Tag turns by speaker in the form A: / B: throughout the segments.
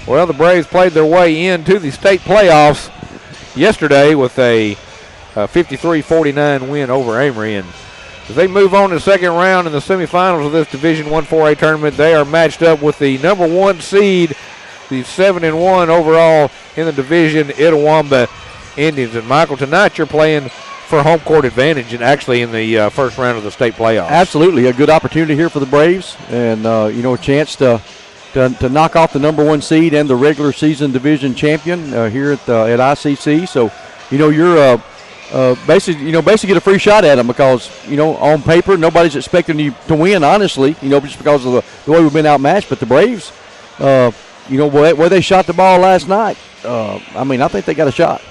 A: Well, the Braves played their way into the state playoffs yesterday with a 53-49 win over Amory. And as they move on to the second round in the semifinals of this Division I 4A tournament, they are matched up with the number 1 seed, the 7-1 overall in the division, Itawamba Indians. And Michael, tonight you're playing for home court advantage and actually in the first round of the state playoffs.
B: Absolutely, a good opportunity here for the Braves, and a chance to knock off the number 1 seed and the regular season division champion here at ICC. So, you're basically get a free shot at them because on paper nobody's expecting you to win. Honestly, just because of the way we've been outmatched. But the Braves, where they shot the ball last night, I think they got a shot.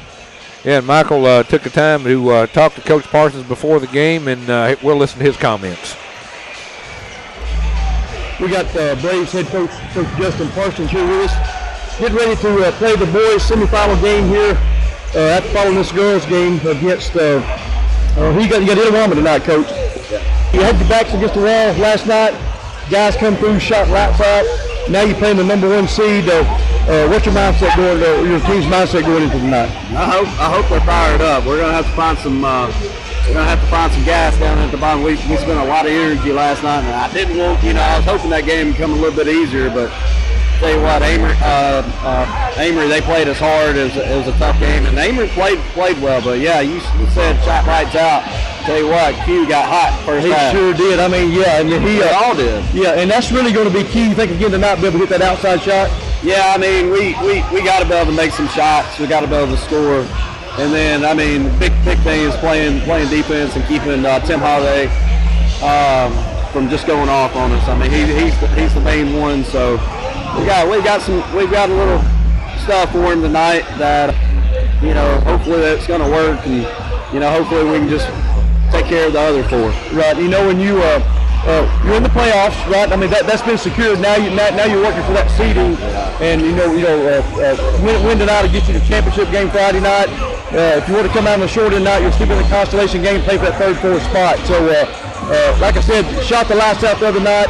A: Yeah, and Michael took the time to talk to Coach Parsons before the game, and we'll listen to his comments.
C: We got Braves head coach Justin Parsons here with us. Getting ready to play the boys' semifinal game here after following this girls' game against you got Itawamba tonight, Coach. You had your backs against the wall last night. Guys come through, shot right side. Now you're playing the number 1 seed. What's your mindset your team's mindset going into tonight?
D: I hope they're fired up. We're gonna have to find some. We're gonna have to find some gas down at the bottom. We spent a lot of energy last night, and I didn't want. I was hoping that game would come a little bit easier, but tell you what, Amory, they played us hard. It was a tough game, and Amory played well. But yeah, you said shot lights out. Tell you what, Q got hot first half.
C: He sure did. I mean, yeah, and
D: he all did.
C: Yeah, and that's really going to be key. You think again tonight, be able to hit that outside shot?
D: Yeah, I mean, we got to be able to make some shots. We got to be able to score, and then big thing is playing defense and keeping Tim Holiday from just going off on us. I mean, he's the main one. So we've got a little stuff for him tonight that hopefully that's going to work, and hopefully we can just take care of the other 4.
C: Right. When you're in the playoffs, right? I mean that's been secured. Now you're working for that seeding, and win tonight to get you the championship game Friday night. If you want to come out on the short end night, you're still in the constellation game, play for that 3rd, 4th spot. So, like I said, shot the lights out the other night.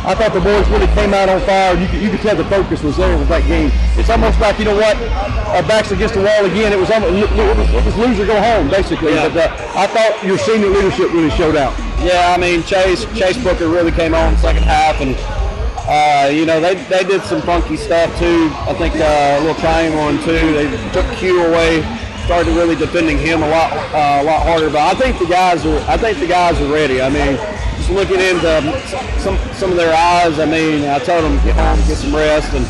C: I thought the boys really came out on fire. You could tell the focus was there with that game. It's almost like, our backs against the wall again. It was lose or go home, basically.
D: Yeah.
C: But I thought your senior leadership really showed out.
D: Yeah, I mean, Chase Booker really came on in the second half, and they did some funky stuff too. I think a little triangle on 2. They took Q away, started really defending him a lot harder. But I think the guys are ready. I mean, just looking into some of their eyes. I mean, I told them get home, get some rest, and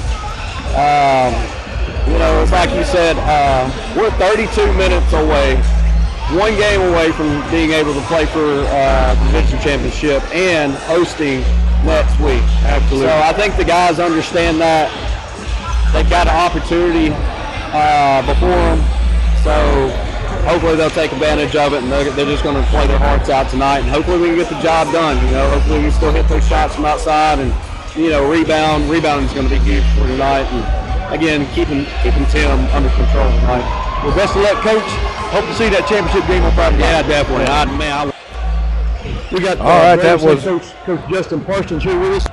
D: it's like you said, we're 32 minutes away. 1 game away from being able to play for the division championship and hosting next week.
C: Absolutely.
D: So I think the guys understand that. They've got an opportunity before them. So hopefully they'll take advantage of it, and they're just going to play their hearts out tonight. And hopefully we can get the job done. Hopefully we can still hit those shots from outside, and rebounding is going to be huge for tonight. And again, keeping Tim under control tonight.
C: Well, best of luck, Coach. Hope to see that championship game on Friday.
D: Yeah, definitely.
C: We got
A: all right. That was
C: Coach Justin Parsons here with us.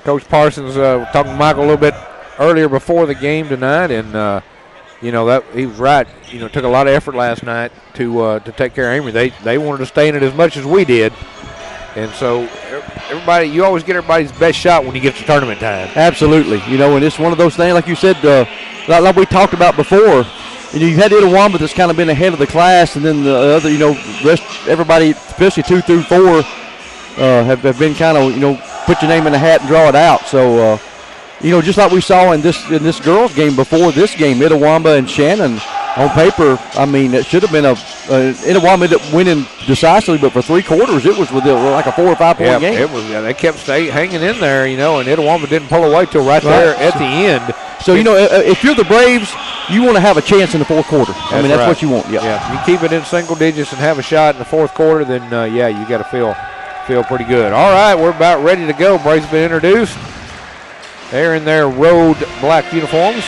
A: Coach Parsons talking to Michael a little bit earlier before the game tonight, and that he was right. Took a lot of effort last night to take care of Amory. They wanted to stay in it as much as we did, and so everybody, you always get everybody's best shot when you get to tournament time.
B: Absolutely. And it's one of those things, like you said, like we talked about before. You've had Itawamba that's kind of been ahead of the class, and then the other, everybody, especially 2 through 4, have been kind of, put your name in the hat and draw it out. So, just like we saw in this girls' game before this game, Itawamba and Shannon, on paper, I mean, it should have been Itawamba winning decisively, but for 3 quarters, it was like a 4 or 5 point game.
A: It was. Yeah, they kept hanging in there, and Itawamba didn't pull away till right there at the end.
B: So, if you're the Braves, you want to have a chance in the 4th quarter. I mean, that's what you want.
A: Yeah. You keep it in single digits and have a shot in the 4th quarter, then, you got to feel pretty good. All right, we're about ready to go. Braves have been introduced. They're in their road black uniforms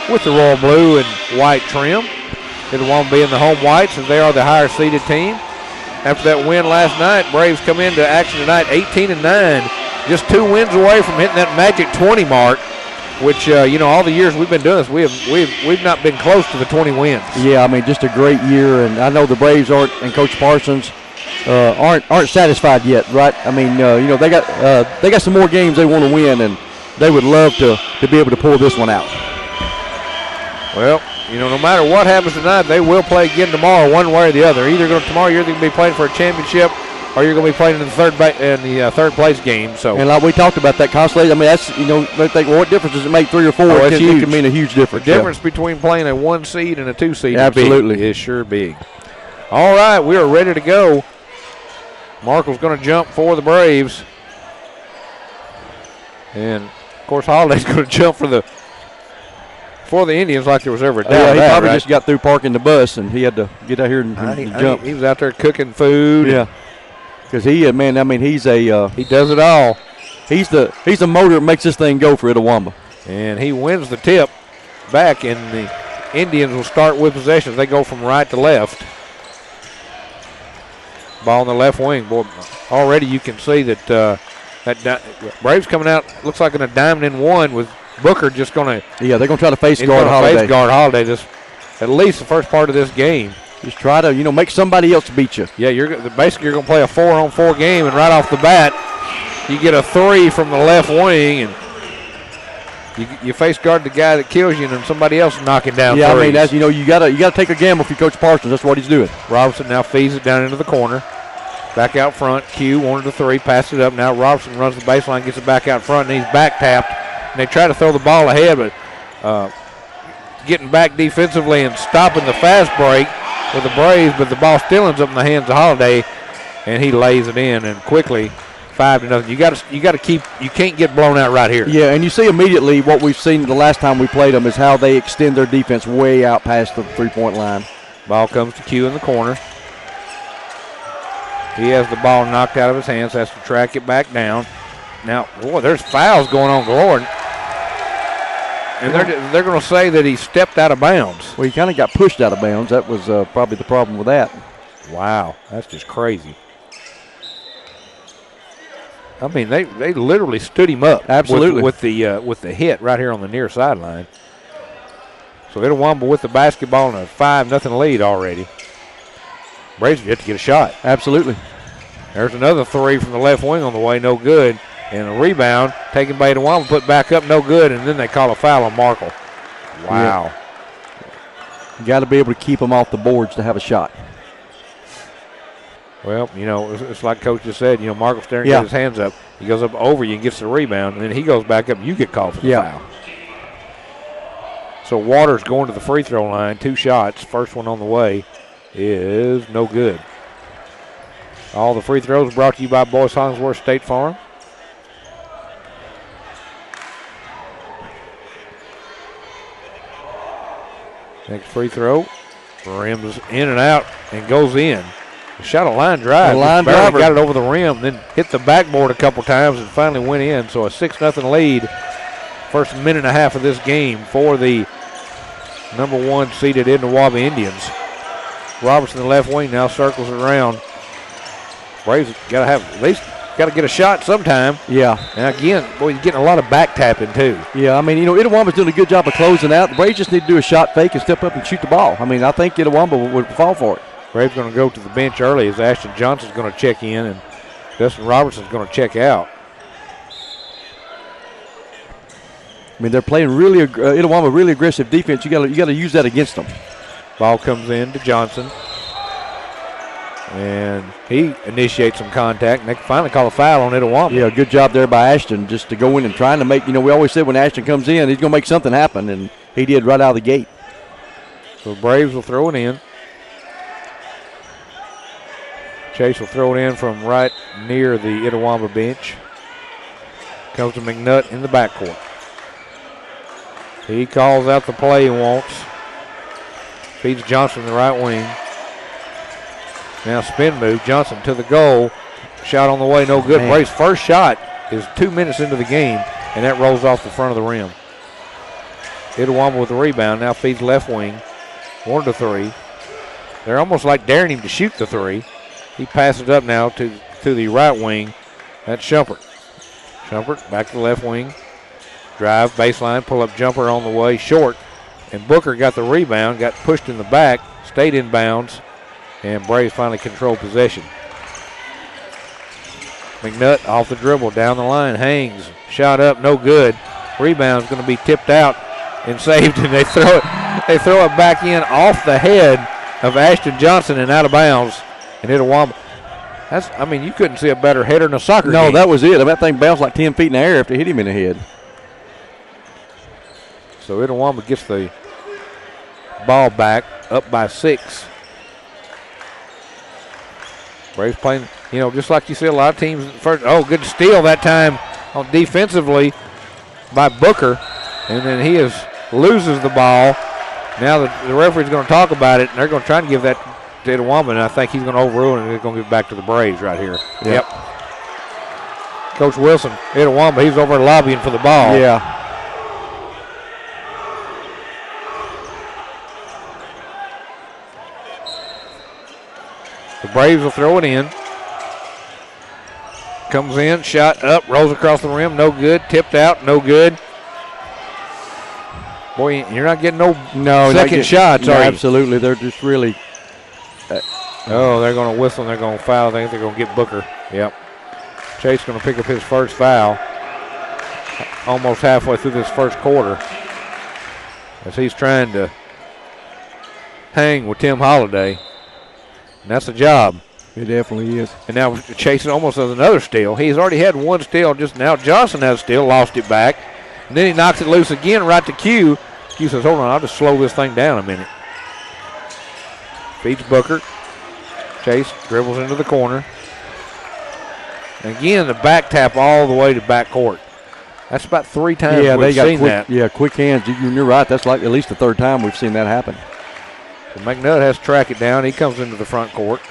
A: with the royal blue and white trim. Itawamba being the home whites, as they are the higher seeded team. After that win last night, Braves come into action tonight 18-9, just 2 wins away from hitting that magic 20 mark. which all the years we've been doing this, we've not been close to the 20 wins.
B: Yeah, I mean, just a great year, and I know the Braves and Coach Parsons aren't satisfied yet, right? I mean, they got some more games they want to win, and they would love to be able to pull this one out.
A: Well, no matter what happens tonight, they will play again tomorrow, one way or the other. Tomorrow you're going to be playing for a championship, or you're going to be playing in the third place game. So,
B: and like we talked about that constellation, I mean, that's they think, well, what difference does it make, 3 or 4?
A: It
B: can mean a huge difference.
A: The difference between playing a 1 seed and a 2 seed is sure big. All right, we are ready to go. Markle's going to jump for the Braves, and of course Holiday's going to jump for the Indians like there was ever a doubt.
B: Yeah, he probably just got through parking the bus, and he had to get out here and jump.
A: He was out there cooking food.
B: Yeah, because he
A: does it all.
B: He's the motor that makes this thing go for Itawamba.
A: And he wins the tip back, and the Indians will start with possession. They go from right to left. Ball in the left wing. Boy, already you can see that Braves coming out looks like in a diamond in one with Booker just going to.
B: Yeah, they're going to try to face guard Holiday.
A: Face guard Holiday this, at least the first part of this game.
B: Just try to, make somebody else beat you.
A: Yeah, basically you're going to play a 4-on-4 game, and right off the bat, you get a 3 from the left wing, and you face guard the guy that kills you, and then somebody else is knocking down.
B: Yeah,
A: threes.
B: I mean, as you gotta take a gamble for Coach Parsons. That's what he's doing.
A: Robertson now feeds it down into the corner. Back out front. Q wanted the 3, passed it up. Now Robertson runs the baseline, gets it back out front, and he's back tapped. And they try to throw the ball ahead, but getting back defensively and stopping the fast break with the Braves, but the ball still ends up in the hands of Holiday, and he lays it in, and quickly 5-0. You got to keep. You can't get blown out right here.
B: Yeah, and you see immediately what we've seen the last time we played them is how they extend their defense way out past the 3-point line.
A: Ball comes to Q in the corner. He has the ball knocked out of his hands. Has to track it back down. Now, boy, there's fouls going on galore. And they're going to say that he stepped out of bounds.
B: Well, he kind of got pushed out of bounds. That was probably the problem with that.
A: Wow, that's just crazy. I mean, they literally stood him up.
B: Absolutely.
A: With the hit right here on the near sideline. So Itawamba with the basketball and a 5-0 lead already. Braves have to get a shot.
B: Absolutely.
A: There's another 3 from the left wing on the way, no good. And a rebound taken by Itawamba, put back up, no good, and then they call a foul on Markle. Wow.
B: Yeah. You got to be able to keep them off the boards to have a shot.
A: Well, it's like Coach just said, Markle's staring, gets his hands up. He goes up over you and gets the rebound, and then he goes back up, and you get called for the foul. So Waters going to the free throw line, 2 shots. First one on the way is no good. All the free throws brought to you by Boyce Hollingsworth State Farm. Next free throw, rims in and out and goes in. Shot a line drive. Barely got it over the rim, then hit the backboard a couple times and finally went in. So a 6-0 lead. First minute and a half of this game for the number 1 seeded Itawamba Indians. Robertson, the left wing, now circles it around. Braves got to have at least get a shot sometime.
B: Yeah.
A: And again, boy, he's getting a lot of back tapping too.
B: Yeah, I mean, Itawamba's doing a good job of closing out. The Braves just need to do a shot fake and step up and shoot the ball. I mean, I think Itawamba would fall for it.
A: Braves going to go to the bench early as Ashton Johnson's going to check in and Dustin Robertson's going to check out.
B: I mean, they're playing Itawamba really aggressive defense. You got to use that against them.
A: Ball comes in to Johnson. And he initiates some contact, and they finally call a foul on Itawamba.
B: Yeah, good job there by Ashton just to go in and trying to make, we always said when Ashton comes in, he's going to make something happen, and he did right out of the gate.
A: So the Braves will throw it in. Chase will throw it in from right near the Itawamba bench. Comes to McNutt in the backcourt. He calls out the play he wants. Feeds Johnson the right wing. Now spin move. Johnson to the goal. Shot on the way, no good. Braves' first shot is 2 minutes into the game, and that rolls off the front of the rim. Itawamba with the rebound. Now feeds left wing. 1 to 3. They're almost like daring him to shoot the 3. He passes it up now to the right wing. That's Shumpert. Shumpert back to the left wing. Drive, baseline, pull-up jumper on the way, short. And Booker got the rebound, got pushed in the back, stayed in bounds, and Braves finally controlled possession. McNutt off the dribble, down the line, hangs, shot up, no good. Rebound's going to be tipped out and saved, and they throw it back in off the head of Ashton Johnson and out of bounds. And Itawamba. You couldn't see a better header in a soccer game.
B: No, that was it. That thing bounced like 10 feet in the air after it hit him in the head.
A: So Itawamba gets the ball back, up by 6. Braves playing, just like you see a lot of teams. First, good steal that time defensively by Booker. And then he loses the ball. Now the referee's going to talk about it, and they're going to try to give that to Itawamba, and I think he's going to overrule it, and he's going to give it back to the Braves right here. Yep. Coach Wilson, Itawamba, he's over lobbying for the ball.
B: Yeah.
A: The Braves will throw it in. Comes in, shot up, rolls across the rim, no good. Tipped out, no good. Boy, you're not getting no second shots, are you?
B: Absolutely. They're just really.
A: They're going to whistle and they're going to foul. I think they're going to get Booker. Yep. Chase going to pick up his first foul almost halfway through this first quarter as he's trying to hang with Tim Holiday. And that's a job.
B: It definitely is.
A: And now Chase almost has another steal. He's already had one steal just now. Johnson has a steal, lost it back. And then he knocks it loose again right to Q. Q says, hold on, I'll just slow this thing down a minute. Feeds Booker. Chase dribbles into the corner. And again, the back tap all the way to back court. That's about 3 times we've seen that.
B: Yeah, quick hands. You're right. That's like at least the 3rd time we've seen that happen.
A: So McNutt has to track it down. He comes into the front court.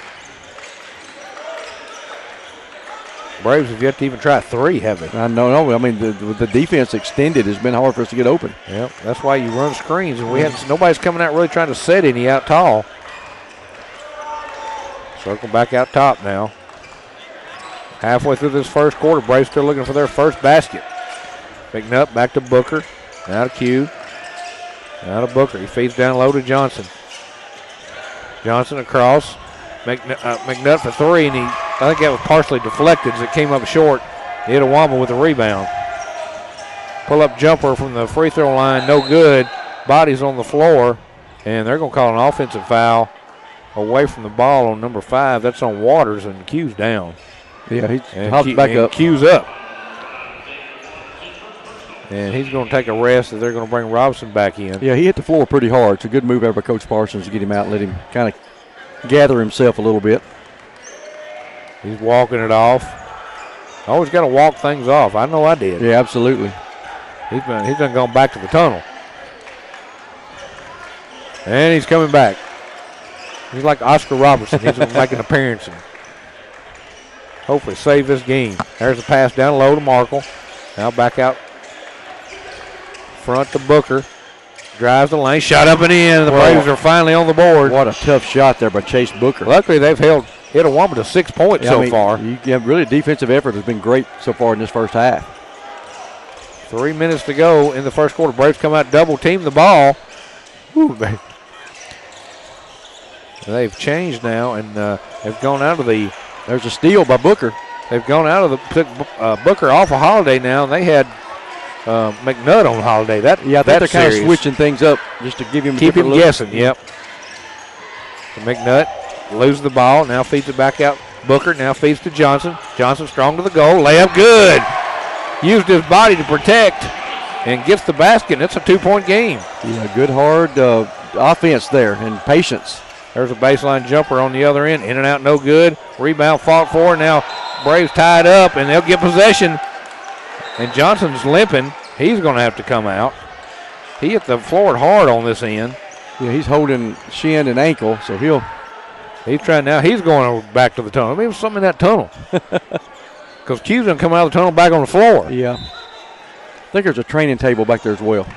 A: Braves have yet to even try 3, have they?
B: No. I mean, the defense extended has been hard for us to get open.
A: Yep, that's why you run screens. And nobody's coming out really trying to set any out tall. Circle back out top now. Halfway through this first quarter, Braves still looking for their first basket. McNutt back to Booker. Now to Q. Now to Booker. He feeds down low to Johnson. Johnson across. McNutt for 3, and I think that was partially deflected as it came up short. Itawamba with the rebound. Pull-up jumper from the free throw line, no good. Body's on the floor, and they're going to call an offensive foul away from the ball on number 5. That's on Waters, and Q's down.
B: Yeah, he hops back up.
A: Q's up. And he's going to take a rest as they're going to bring Robinson back in.
B: Yeah, he hit the floor pretty hard. It's a good move by Coach Parsons to get him out and let him kind of gather himself a little bit.
A: He's walking it off. Always got to walk things off. I know I did.
B: Yeah, absolutely.
A: He's done gone back to the tunnel. And he's coming back. He's like Oscar Robertson. He's going to make an appearance and hopefully save this game. There's a pass down low to Markle. Now back out front to Booker. Drives the lane, shot up and in. The Braves are finally on the board.
B: What a tough shot there by Chase Booker.
A: Luckily, they've held Itawamba to 6 points so far.
B: Really, defensive effort has been great so far in this first half.
A: 3 minutes to go in the first quarter. Braves come out, double team the ball. Whew, they've changed now, and they've gone out of the.
B: There's a steal by Booker.
A: They've gone out of the took Booker off of Holiday now, and they had McNutt on Holiday.
B: I think they're kind of switching things up just to give him
A: keep him guessing. Yep. So McNutt loses the ball, now feeds it back out. Booker now feeds to Johnson. Johnson strong to the goal, layup good. Used his body to protect and gets the basket. And it's a 2-point game.
B: Yeah, good hard offense there and patience.
A: There's a baseline jumper on the other end. In and out, no good. Rebound fought for. Now Braves tied up, and they'll get possession. And Johnson's limping. He's going to have to come out. He hit the floor hard on this end.
B: Yeah, he's holding shin and ankle, so
A: he's trying now. He's going back to the tunnel. Maybe something in that tunnel. Because Q's going to come out of the tunnel back on the floor.
B: Yeah. I think there's a training table back there as well.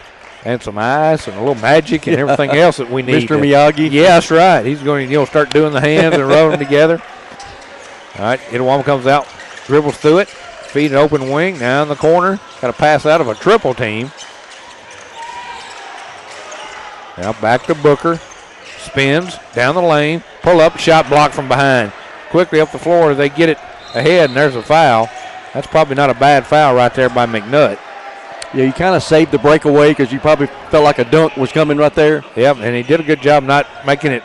A: And some ice and a little magic and everything else that we need.
B: Mr. Miyagi.
A: Yeah, that's right. He's going to start doing the hands and rubbing them together. All right, Itawamba comes out, dribbles through it, feed an open wing. Now in the corner. Got a pass out of a triple team. Now back to Booker. Spins down the lane. Pull up. Shot blocked from behind. Quickly up the floor. They get it ahead, and there's a foul. That's probably not a bad foul right there by McNutt.
B: Yeah, you kind of saved the breakaway because you probably felt like a dunk was coming right there.
A: Yep, and he did a good job not making it,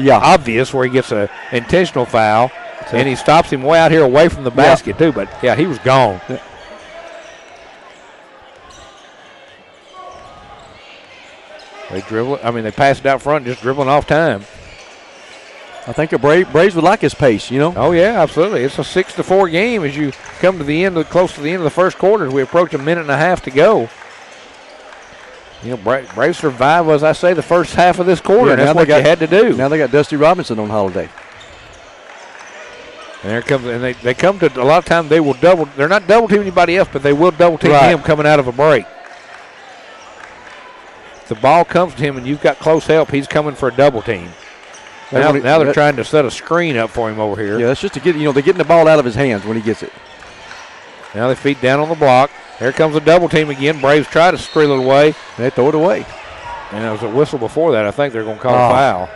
A: obvious where he gets an intentional foul. And he stops him way out here away from the basket, too. But, yeah, he was gone.
B: Yeah.
A: They dribble it. I mean, they pass it out front, just dribbling off time.
B: I think the Braves would like his pace,
A: Oh, yeah, absolutely. It's a 6-4 game as you come to the end, close to the end of the first quarter as we approach a minute and a half to go. Braves survive, as I say, the first half of this quarter, and that's what you had to do.
B: Now they got Dusty Robinson on holiday.
A: And there comes, and they come to, a lot of times they will double, they're not double teaming anybody else, but they will double team him coming out of a break. If the ball comes to him and you've got close help, he's coming for a double team. Now they're trying to set a screen up for him over here.
B: Yeah, that's just to get, they're getting the ball out of his hands when he gets it.
A: Now they feed down on the block. Here comes a double team again. Braves try to streel it away.
B: They throw it away.
A: And there was a whistle before that. I think they're going to call a foul.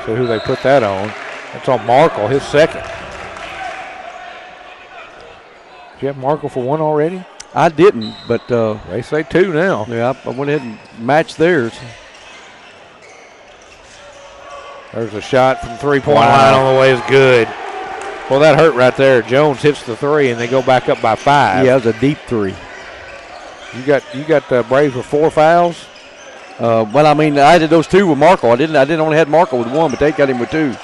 A: So who they put that on? That's on Markle, his second. Did you have Markle for one already?
B: I didn't, but
A: they say two now.
B: Yeah, I went ahead and matched theirs.
A: There's a shot from three-point line on the way is good. Well, that hurt right there. Jones hits the three, and they go back up by 5.
B: Yeah, it was a deep three.
A: You got Braves with 4 fouls?
B: Well, I mean, I did those 2 with Markle. I didn't only had Markle with 1, but they got him with 2.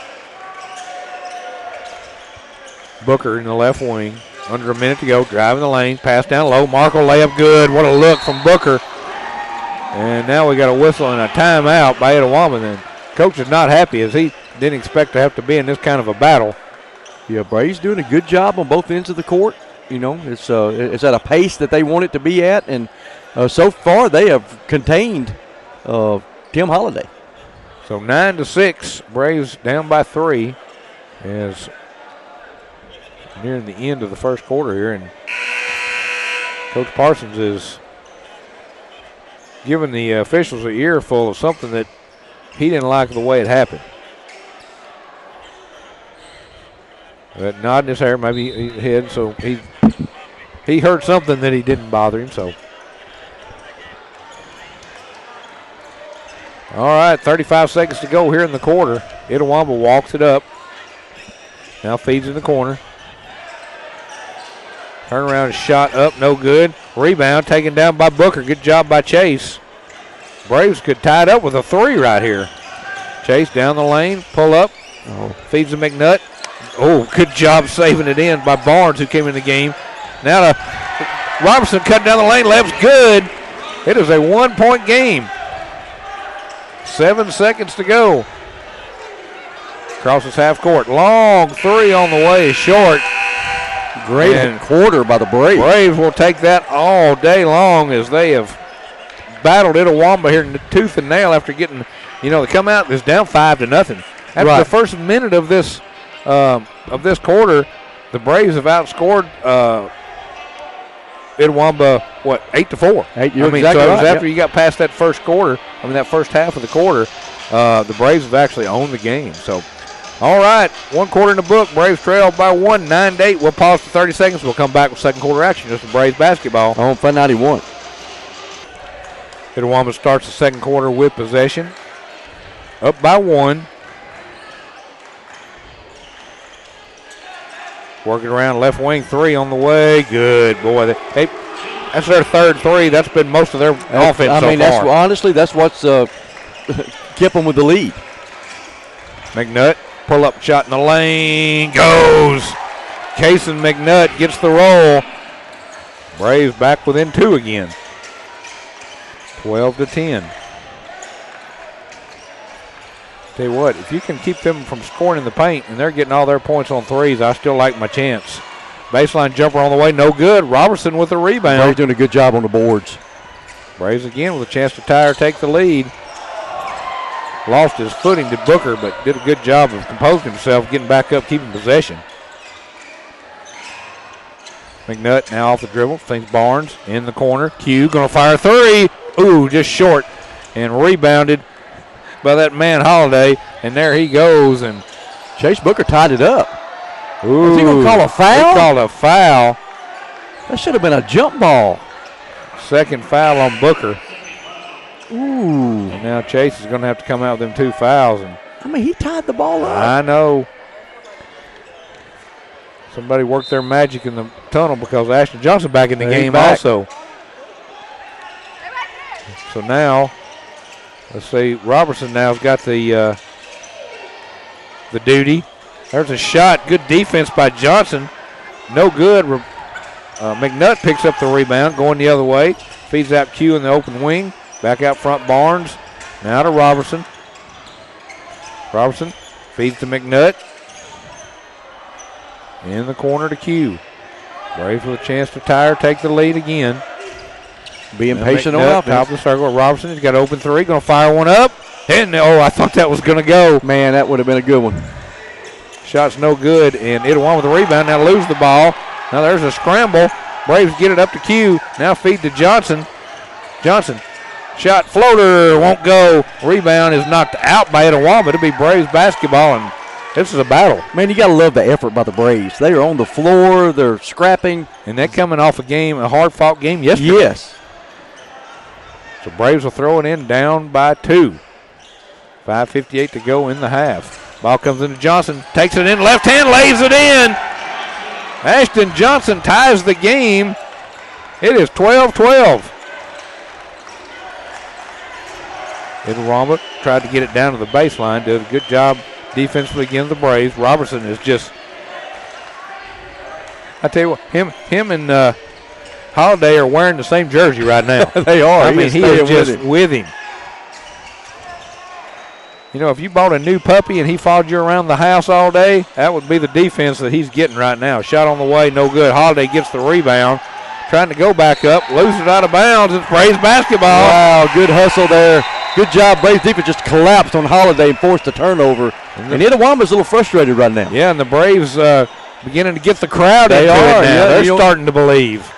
A: Booker in the left wing. Under a minute to go. Driving the lane. Pass down low. Markle layup good. What a look from Booker. And now we got a whistle and a timeout by Itawamba. Then coach is not happy as he didn't expect to have to be in this kind of a battle.
B: Yeah, Braves doing a good job on both ends of the court. It's at a pace that they want it to be at, and so far they have contained Tim Holiday.
A: So 9-6, Braves down by 3 as nearing the end of the first quarter here, and Coach Parsons is giving the officials an earful of something that he didn't like the way it happened. That nod in his hair, maybe his head, so he heard something that he didn't bother him. So, all right, 35 seconds to go here in the quarter. Itawamba walks it up. Now feeds in the corner. Turnaround shot up, no good. Rebound taken down by Booker. Good job by Chase. Braves could tie it up with a 3 right here. Chase down the lane, pull up, feeds to McNutt. Oh, good job saving it in by Barnes, who came in the game. Now Robertson cut down the lane, left's good. It is a 1-point game. 7 seconds to go. Crosses half court. Long 3 on the way, short.
B: Great quarter by the Braves.
A: Braves will take that all day long as they have battled Itawamba here in tooth and nail after getting, they come out is down 5-0. After the first minute of this quarter, the Braves have outscored Itawamba, 8-4. After you got past that first quarter, that first half of the quarter, the Braves have actually owned the game. So, all right, 1 quarter in the book. Braves trail by 1, 9-8. We'll pause for 30 seconds. We'll come back with second quarter action. Just the Braves basketball.
B: On Fun 91.
A: Itawamba starts the second quarter with possession. Up by 1. Working around left wing 3 on the way. Good. Boy, that's their third 3. That's been most of their offense so far.
B: Honestly, that's what's kept them with the lead.
A: McNutt, pull-up shot in the lane. Goes. Cason McNutt gets the roll. Braves back within 2 again. 12-10. Tell you what, if you can keep them from scoring in the paint and they're getting all their points on 3s, I still like my chance. Baseline jumper on the way, no good. Robertson with the rebound.
B: Braves doing a good job on the boards.
A: Braves again with a chance to tie or take the lead. Lost his footing to Booker, but did a good job of composing himself, getting back up, keeping possession. McNutt now off the dribble. Thinks Barnes in the corner. Q going to fire a three. Ooh, just short. And rebounded by that man Holiday. And there he goes. And
B: Chase Booker tied it up.
A: ooh,
B: is he going to call a foul?
A: He called a foul.
B: That should have been a jump ball.
A: Second foul on Booker.
B: Ooh.
A: And now Chase is going to have to come out with them 2 fouls. And
B: I mean, he tied the ball up.
A: I know. Somebody worked their magic in the tunnel because Ashton Johnson back in the game also. So now, let's see, Robertson now's got the duty. There's a shot. Good defense by Johnson. No good. McNutt picks up the rebound, going the other way. Feeds out Q in the open wing. Back out front, Barnes. Now to Robertson. Robertson feeds to McNutt. In the corner to Q. Braves with a chance to tie or take the lead again.
B: Being
A: Now
B: patient on
A: McNutt,
B: offense.
A: top of the circle. Robertson, he's got open three. Going to fire one up. And, oh, I thought that was going to go.
B: Man, that would have been a good one.
A: Shot's no good. And Itawamba with the rebound. Now lose the ball. Now there's a scramble. Braves get it up to Q. Now feed to Johnson. Johnson. Shot floater. Won't go. Rebound is knocked out by Itawamba. It'll be Braves basketball. And this is a battle.
B: Man, you got to love the effort by the Braves. They are on the floor. They're scrapping.
A: And they're coming off a hard-fought game yesterday.
B: Yes.
A: So Braves will throw it in down by 2. 5:58 to go in the half. Ball comes into Johnson. Takes it in. Left hand. Lays it in. Ashton Johnson ties the game. It is 12-12. Itawamba tried to get it down to the baseline. Did a good job defensively against the Braves. Robertson is just, I tell you what, him and Holiday are wearing the same jersey right now.
B: They are.
A: I mean, he is just with him. You know, if you bought a new puppy and he followed you around the house all day, that would be the defense that he's getting right now. Shot on the way, no good. Holiday gets the rebound. Trying to go back up, loses it out of bounds. It's Braves basketball.
B: Wow, good hustle there. Good job. Braves defense just collapsed on Holiday and forced a turnover. And Itawamba's a little frustrated right now.
A: Yeah, and the Braves beginning to get the crowd into it now.
B: Yeah,
A: they're starting to believe.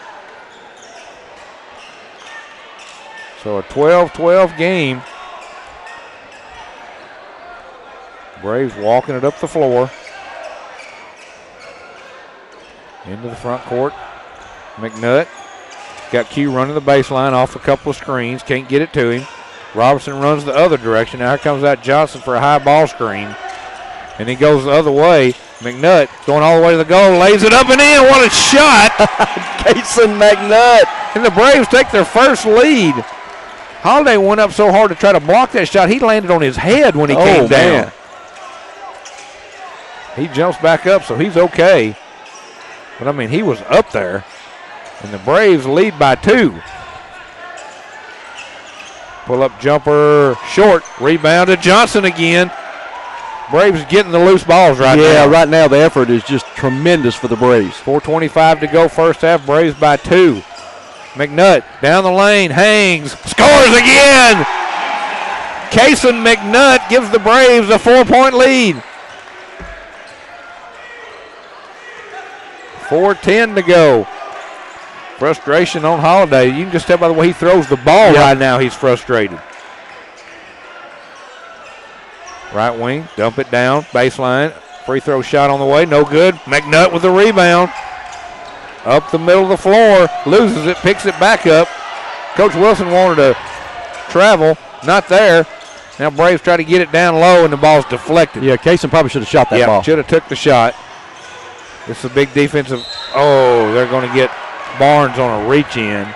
A: So a 12-12 game. Braves walking it up the floor. Into the front court. McNutt got Q running the baseline off a couple of screens. Can't get it to him. Robertson runs the other direction. Now here comes out Johnson for a high ball screen. And he goes the other way. McNutt going all the way to the goal. Lays it up and in. What a shot.
B: Kason McNutt.
A: And the Braves take their first lead. Holiday went up so hard to try to block that shot. He landed on his head when he came down.
B: Man.
A: He jumps back up, so he's okay. But, I mean, he was up there. And the Braves lead by 2. Pull-up jumper, short. Rebound to Johnson again. Braves getting the loose balls right now.
B: Yeah, right now the effort is just tremendous for the Braves.
A: 4:25 to go first half. Braves by 2. McNutt down the lane, hangs, scores again. Kason McNutt gives the Braves a 4-point lead. 4:10 to go. Frustration on Holiday. You can just tell by the way he throws the ball right now he's frustrated. Right wing, dump it down, baseline. Free throw shot on the way, no good. McNutt with the rebound. Up the middle of the floor, loses it, picks it back up. Coach Wilson wanted to travel, not there. Now Braves try to get it down low and the ball's deflected.
B: Yeah, Kason probably should have shot that ball.
A: Should have took the shot. This is a big defensive. Oh, they're going to get Barnes on a reach in.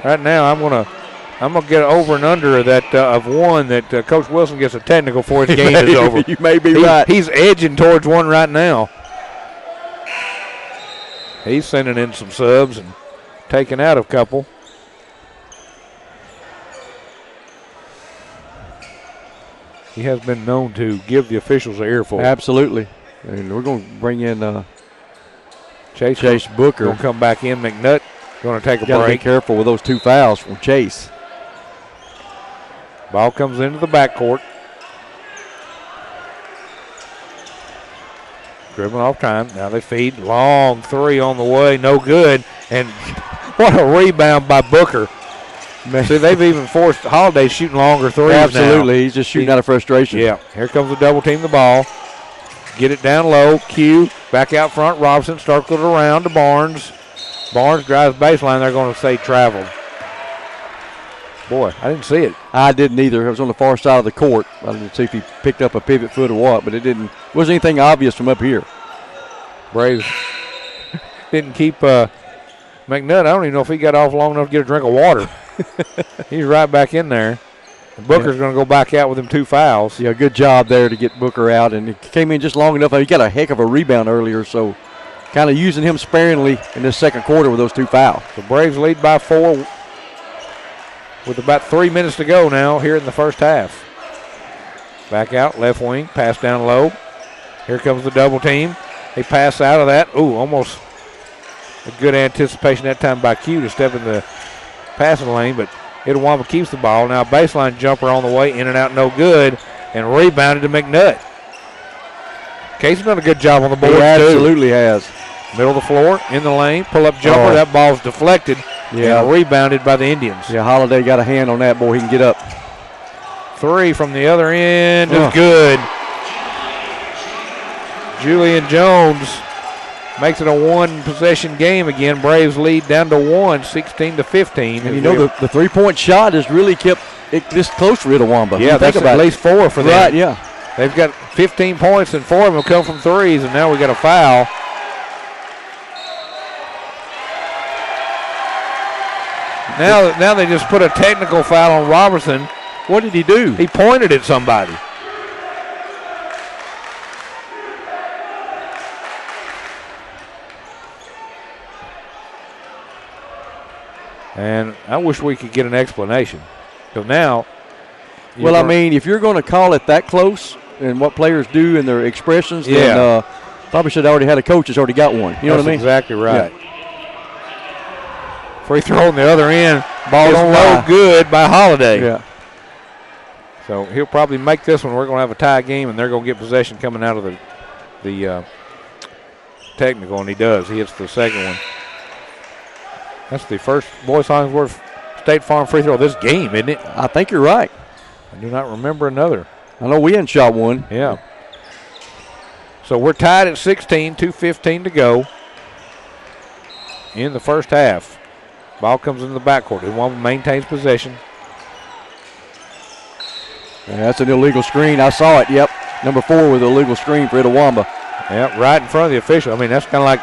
A: Right now, I'm gonna get over and under that of one that Coach Wilson gets a technical for his game is over.
B: You may be right.
A: He's edging towards one right now. He's sending in some subs and taking out a couple. He has been known to give the officials an earful.
B: Absolutely. And we're going to bring in
A: Chase
B: Booker.
A: Going to come back in. McNutt going to take a
B: Gotta
A: break.
B: be careful with those 2 fouls from Chase.
A: Ball comes into the backcourt. Dribbling off time. Now they feed. Long three on the way. No good. And what a rebound by Booker. Man. See, they've even forced Holiday shooting longer threes
B: Absolutely.
A: now.
B: He's just shooting out of frustration.
A: Yeah. Here comes the double team the ball. Get it down low. Q back out front. Robinson circled it around to Barnes. Barnes drives baseline. They're going to say traveled. Boy, I didn't see it.
B: I didn't either. I was on the far side of the court. I didn't see if he picked up a pivot foot or what, but it wasn't anything obvious from up here.
A: Braves didn't keep McNutt. I don't even know if he got off long enough to get a drink of water. He's right back in there. And Booker's going to go back out with him 2 fouls.
B: Yeah, good job there to get Booker out. And he came in just long enough. He got a heck of a rebound earlier, so kind of using him sparingly in this second quarter with those 2 fouls.
A: The Braves lead by 4 with about 3 minutes to go now here in the first half. Back out, left wing, pass down low. Here comes the double team. They pass out of that. Ooh, almost a good anticipation that time by Q to step in the passing lane, but Itawamba keeps the ball. Now baseline jumper on the way, in and out, no good, and rebounded to McNutt. Casey's done a good job on the board,
B: He absolutely has.
A: Middle of the floor, in the lane, pull-up jumper. That ball's deflected and rebounded by the Indians.
B: Yeah, Holiday got a hand on that, boy. He can get up.
A: 3 from the other end is good. Julian Jones makes it a 1-possession game again. Braves lead down to 1, 16-15.
B: And you know, the three-point shot has really kept it this close for Itawamba.
A: Yeah, that's at least 4 for them.
B: Right, yeah.
A: They've got 15 points, and 4 of them come from threes, and now we got a foul. Now they just put a technical foul on Robertson.
B: What did he do?
A: He pointed at somebody. And I wish we could get an explanation. Because now.
B: Well, I mean, if you're going to call it that close and what players do in their expressions, then probably should have already had a coach that's already got one. You know what I mean?
A: Exactly right. Yeah. Free throw on the other end. Ball
B: on
A: no good by Holiday.
B: Yeah.
A: So he'll probably make this one. We're going to have a tie game, and they're going to get possession coming out of the technical, and he does. He hits the second one. That's the first Boys Hollingsworth State Farm free throw of this game, isn't it?
B: I think you're right.
A: I do not remember another.
B: I know we hadn't shot one.
A: Yeah. So we're tied at 16, 2:15 to go in the first half. Ball comes into the backcourt. Itawamba maintains possession.
B: Yeah, that's an illegal screen. I saw it. Yep. Number 4 with an illegal screen for Itawamba.
A: Yeah, right in front of the official. I mean, that's kind of like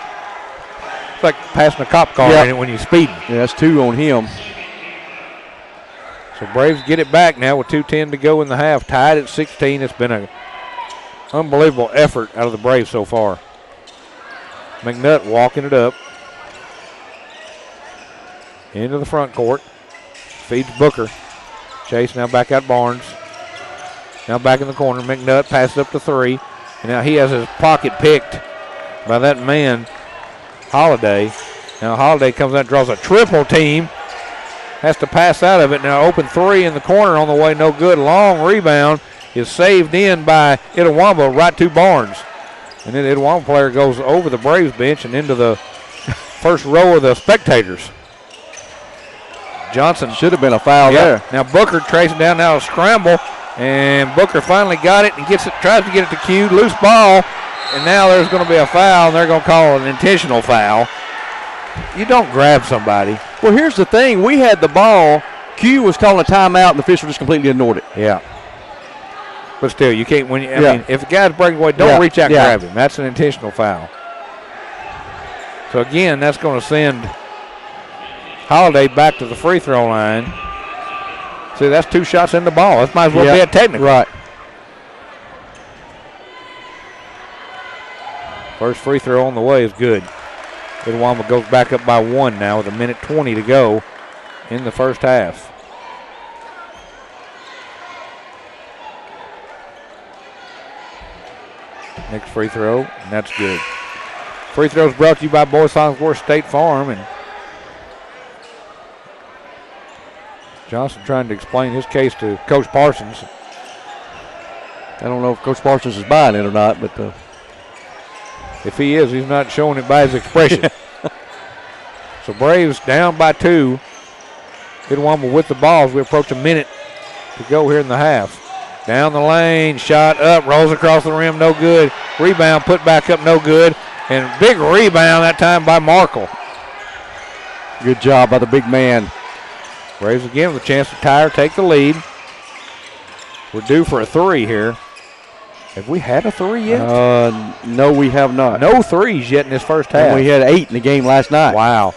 A: it's like passing a cop car when you're speeding.
B: Yeah, that's 2 on him.
A: So Braves get it back now with 2:10 to go in the half. Tied at 16. It's been an unbelievable effort out of the Braves so far. McNutt walking it up. Into the front court. Feeds Booker. Chase now back out Barnes. Now back in the corner. McNutt passes up to 3. And now he has his pocket picked by that man, Holiday. Now Holiday comes out and draws a triple team. Has to pass out of it. Now open 3 in the corner on the way. No good. Long rebound is saved in by Itawamba right to Barnes. And then the Itawamba player goes over the Braves bench and into the first row of the spectators. Johnson.
B: Should have been a foul there.
A: Now Booker tracing down now a scramble. And Booker finally got it and gets it, tries to get it to Q. Loose ball. And now there's going to be a foul, and they're going to call it an intentional foul. You don't grab somebody.
B: Well, here's the thing. We had the ball. Q was calling a timeout, and the official just completely ignored it.
A: Yeah. But still, you can't, I mean, if the guy's breaking away, don't reach out and grab him. That's an intentional foul. So, again, that's going to send Holiday back to the free throw line. See, that's 2 shots in the ball. That might as well be a technical.
B: Right.
A: First free throw on the way is good. Itawamba goes back up by 1 now with 1:20 to go in the first half. Next free throw, and that's good. Free throws brought to you by Boys Hollingsworth State Farm, and Johnson trying to explain his case to Coach Parsons.
B: I don't know if Coach Parsons is buying it or not, but
A: If he is, he's not showing it by his expression. So Braves down by 2. Itawamba with the ball as we approach a minute to go here in the half. Down the lane, shot up, rolls across the rim, no good. Rebound, put back up, no good. And big rebound that time by Markle.
B: Good job by the big man.
A: Braves again with a chance to tie or take the lead. We're due for a 3 here. Have we had a 3 yet?
B: No, we have not.
A: No 3s yet in this first half.
B: And we had 8 in the game last night.
A: Wow.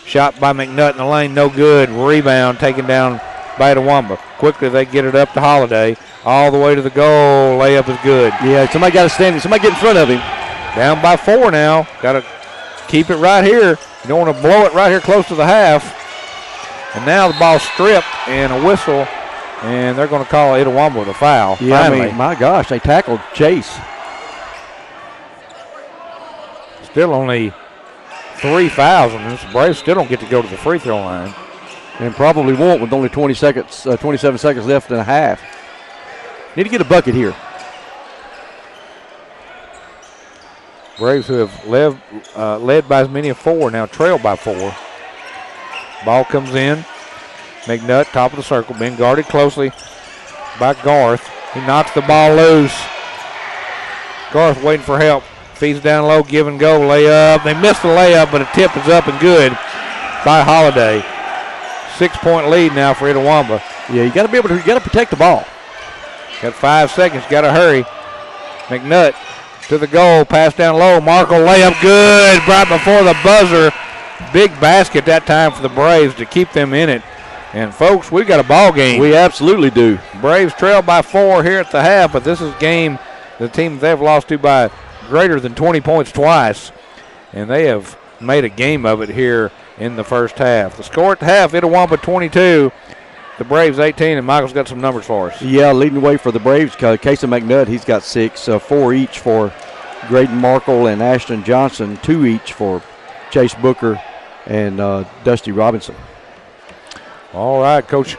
A: Shot by McNutt in the lane, no good. Rebound taken down by Itawamba. Quickly they get it up to Holiday. All the way to the goal. Layup is good.
B: Yeah, somebody got to stand. Somebody get in front of him.
A: Down by 4 now. Got to keep it right here. You don't want to blow it right here close to the half. And now the ball's stripped and a whistle. And they're going to call Itawamba with a foul.
B: Yeah,
A: finally.
B: I mean, my gosh, they tackled Chase.
A: Still only 3 fouls on this. Braves still don't get to go to the free throw line.
B: And probably won't with only 27 seconds left in a half. Need to get a bucket here.
A: Braves, who have led by as many as 4, now trail by 4. Ball comes in. McNutt, top of the circle, being guarded closely by Garth. He knocks the ball loose. Garth waiting for help. Feeds down low, give and go, layup. They missed the layup, but a tip is up and good by Holiday. 6-point lead now for Itawamba.
B: Yeah, you got to be able to. You got to protect the ball.
A: Got 5 seconds. Got to hurry. McNutt to the goal. Pass down low. Markle layup good. Right before the buzzer. Big basket that time for the Braves to keep them in it. And folks, we've got a ball game.
B: We absolutely do.
A: Braves trail by 4 here at the half, but this is a game the team they've lost to by greater than 20 points twice. And they have made a game of it here in the first half. The score at the half, Itawamba 22, the Braves 18, and Michael's got some numbers for us.
B: Yeah, leading the way for the Braves, Casey McNutt, he's got 6, 4 each for Graydon Markle and Ashton Johnson, 2 each for Chase Booker and Dusty Robinson.
A: All right, Coach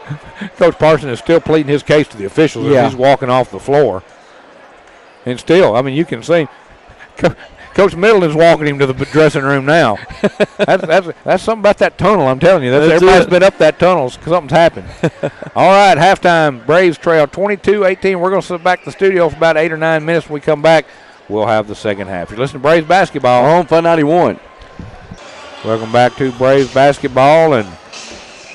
A: Parson is still pleading his case to the officials as he's walking off the floor. And still, I mean, you can see Coach Middleton's walking him to the dressing room now. That's something about that tunnel, I'm telling you. Everybody's been up that tunnel. Something's happened. All right, halftime, Braves trail 22-18. We're going to sit back in the studio for about 8 or 9 minutes. When we come back, we'll have the second half. You're listening to Braves basketball.
B: On Fun 91.
A: Welcome back to Braves basketball, and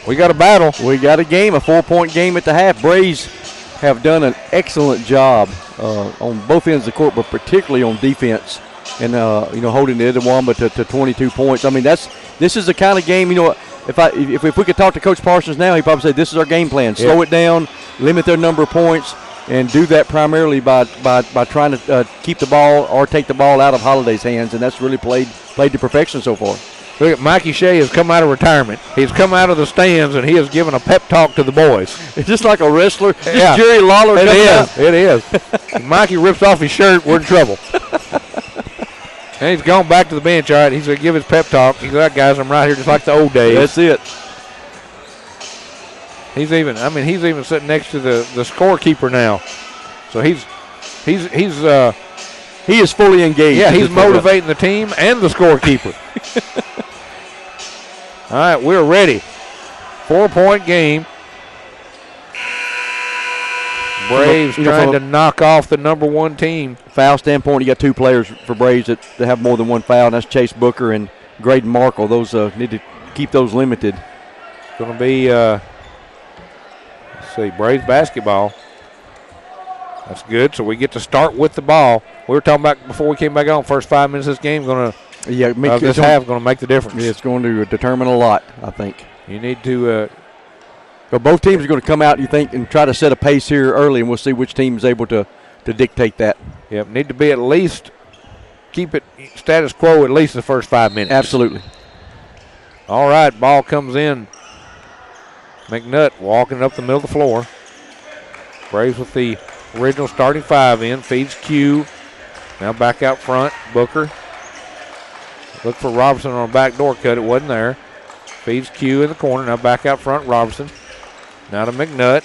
A: we got a battle.
B: We got a game, a 4-point game at the half. Braves have done an excellent job on both ends of the court, but particularly on defense, and holding the Itawamba to 22 points. I mean, this is the kind of game. If we could talk to Coach Parsons now, he'd probably say this is our game plan. Slow it down, limit their number of points, and do that primarily by trying to keep the ball or take the ball out of Holiday's hands, and that's really played to perfection so far.
A: Look at Mikey Shea has come out of retirement. He's come out of the stands, and he has given a pep talk to the boys.
B: It's just like a wrestler.
A: Yeah.
B: Jerry Lawler.
A: It is. Mikey rips off his shirt, we're in trouble. And he's gone back to the bench. All right, he's going to give his pep talk. He's like, guys, I'm right here just like the old days.
B: That's it.
A: He's even sitting next to the scorekeeper now. So he
B: is fully engaged.
A: Yeah, he's motivating the team and the scorekeeper. All right, we're ready. 4-point game. Braves trying to knock off the number 1 team.
B: Foul standpoint, you got 2 players for Braves that have more than 1 foul, and that's Chase Booker and Graydon Markle. Those need to keep those limited.
A: It's going to be, let's see, Braves basketball. That's good. So we get to start with the ball. We were talking about before we came back on, first 5 minutes of this game going to this half is going to make the difference.
B: It's going to determine a lot, I think.
A: You need to.
B: But both teams are going to come out, you think, and try to set a pace here early, and we'll see which team is able to dictate that.
A: Yep, need to be at least keep it status quo at least the first 5 minutes.
B: Absolutely.
A: All right, ball comes in. McNutt walking up the middle of the floor. Braves with the original starting 5 in. Feeds Q. Now back out front. Booker. Look for Robinson on a backdoor cut. It wasn't there. Feeds Q in the corner. Now back out front. Robinson. Now to McNutt.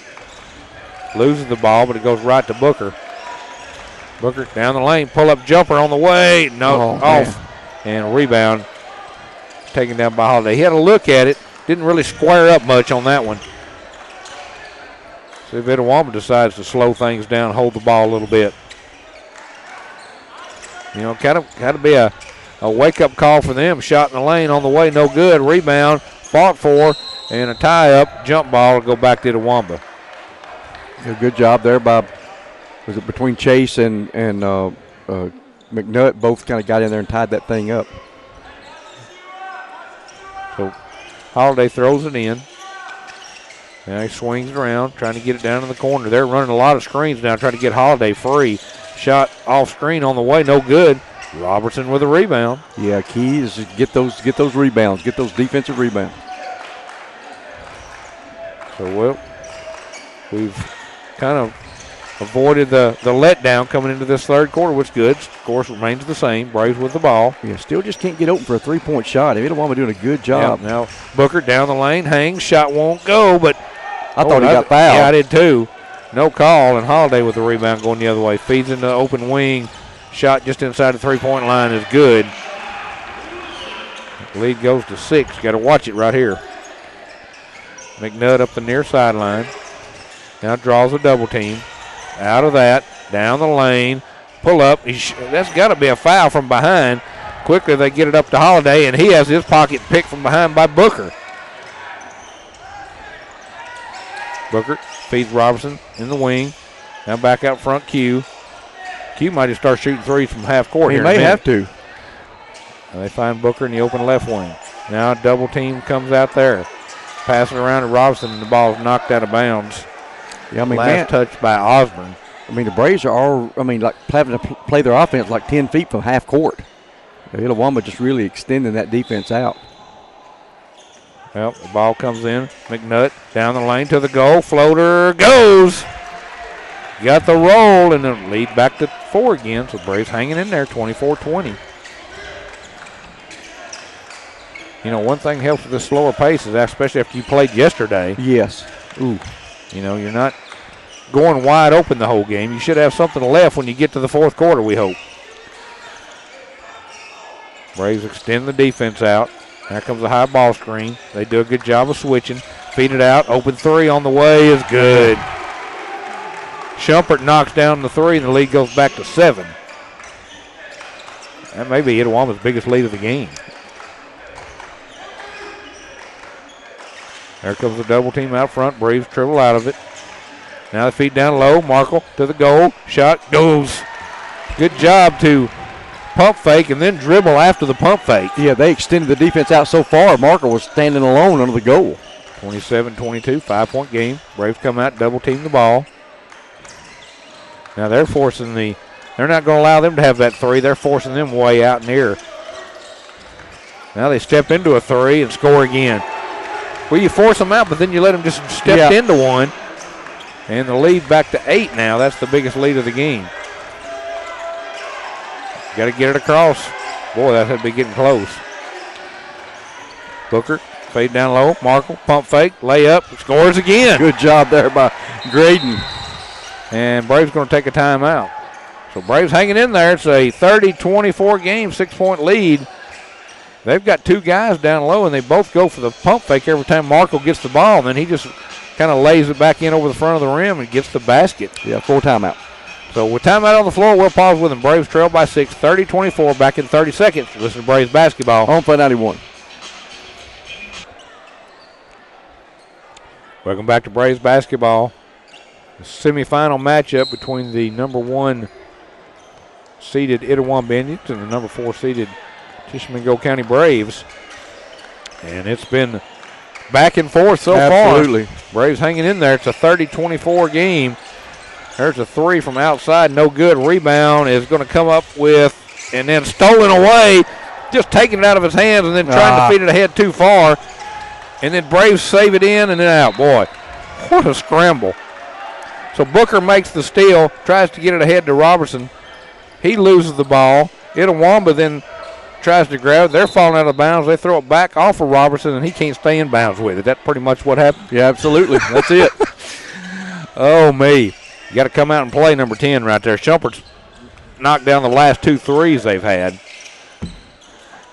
A: Loses the ball, but it goes right to Booker. Booker down the lane, pull-up jumper on the way. No, off. And a rebound taken down by Holiday. He had a look at it. Didn't really square up much on that one. See if Itawamba decides to slow things down, hold the ball a little bit. You know, got to be a wake-up call for them. Shot in the lane on the way, no good. Rebound, fought for, and a tie-up. Jump ball to go back to Itawamba.
B: A good job there by, was it between Chase and McNutt? Both kind of got in there and tied that thing up.
A: So Holiday throws it in. Now he swings it around, trying to get it down in the corner. They're running a lot of screens now, trying to get Holiday free. Shot off screen on the way, no good. Robertson with a rebound.
B: Yeah, key is to get those rebounds, get those defensive rebounds.
A: So, well, we've kind of avoided the letdown coming into this third quarter, which is good. Course remains the same. Braves with the ball.
B: Yeah, still just can't get open for a three-point shot. Itawamba doing a good job.
A: Yep, now Booker down the lane, hangs, shot won't go, but
B: I thought he got fouled.
A: Yeah, I did too. No call, and Holiday with the rebound going the other way. Feeds into the open wing. Shot just inside the three-point line is good. Lead goes to 6. Got to watch it right here. McNutt up the near sideline. Now draws a double team. Out of that, down the lane, pull up. That's got to be a foul from behind. Quickly they get it up to Holiday, and he has his pocket picked from behind by Booker. Booker feeds Robertson in the wing. Now back out front, Q. Q might just start shooting threes from half court here.
B: He may have to.
A: They find Booker in the open left wing. Now a double team comes out there. Pass it around to Robinson, and the ball is knocked out of bounds.
B: Yeah, I mean,
A: last touch by Osborne.
B: I mean, the Braves are all, like having to play their offense like 10 feet from half court. Itawamba just really extending that defense out.
A: Well, the ball comes in. McNutt down the lane to the goal. Floater goes. Got the roll, and the lead back to 4 again. So Braves hanging in there, 24-20. You know, one thing helps with this slower pace is that, especially after you played yesterday.
B: Yes. Ooh.
A: You know, you're not going wide open the whole game. You should have something left when you get to the fourth quarter, we hope. Braves extend the defense out. Here comes the high ball screen. They do a good job of switching. Feed it out. Open three on the way is good. Shumpert knocks down the three, and the lead goes back to 7. That may be Itawamba's biggest lead of the game. There comes the double team out front. Braves dribble out of it. Now the feed down low. Markle to the goal. Shot goes. Good job to pump fake and then dribble after the pump fake.
B: Yeah, they extended the defense out so far. Markle was standing alone under the goal.
A: 27-22, 5-point game. Braves come out, double team the ball. Now they're not going to allow them to have that three. They're forcing them way out near. Now they step into a three and score again. Well, you force them out, but then you let them just step into one. And the lead back to 8 now. That's the biggest lead of the game. Got to get it across. Boy, that had to be getting close. Booker, fade down low. Markle, pump fake, layup, scores again.
B: Good job there by Graydon.
A: And Braves going to take a timeout. So Braves hanging in there. It's a 30-24 game, 6-point lead. They've got 2 guys down low, and they both go for the pump fake every time Markle gets the ball. And then he just kind of lays it back in over the front of the rim and gets the basket.
B: Yeah, full timeout.
A: So with timeout on the floor, we'll pause with them. Braves trail by 6, 30-24, back in 30 seconds. Listen to Braves basketball.
B: On play 91.
A: Welcome back to Braves basketball. The semifinal matchup between the number 1 seeded Itawamba Indians and the number 4 seeded Tishomingo County Braves. And it's been back and forth so far.
B: Absolutely.
A: Braves hanging in there. It's a 30-24 game. There's a three from outside, no good. Rebound is going to come up with, and then stolen away, just taking it out of his hands and then trying to feed it ahead too far. And then Braves save it in and then out. Boy, what a scramble. So Booker makes the steal, tries to get it ahead to Robertson. He loses the ball. Itawamba then tries to grab it. They're falling out of bounds. They throw it back off of Robertson, and he can't stay in bounds with it. That's pretty much what happened.
B: Yeah, absolutely. That's it.
A: Oh, me. You got to come out and play number 10 right there. Shumpert's knock down the last 2 threes they've had.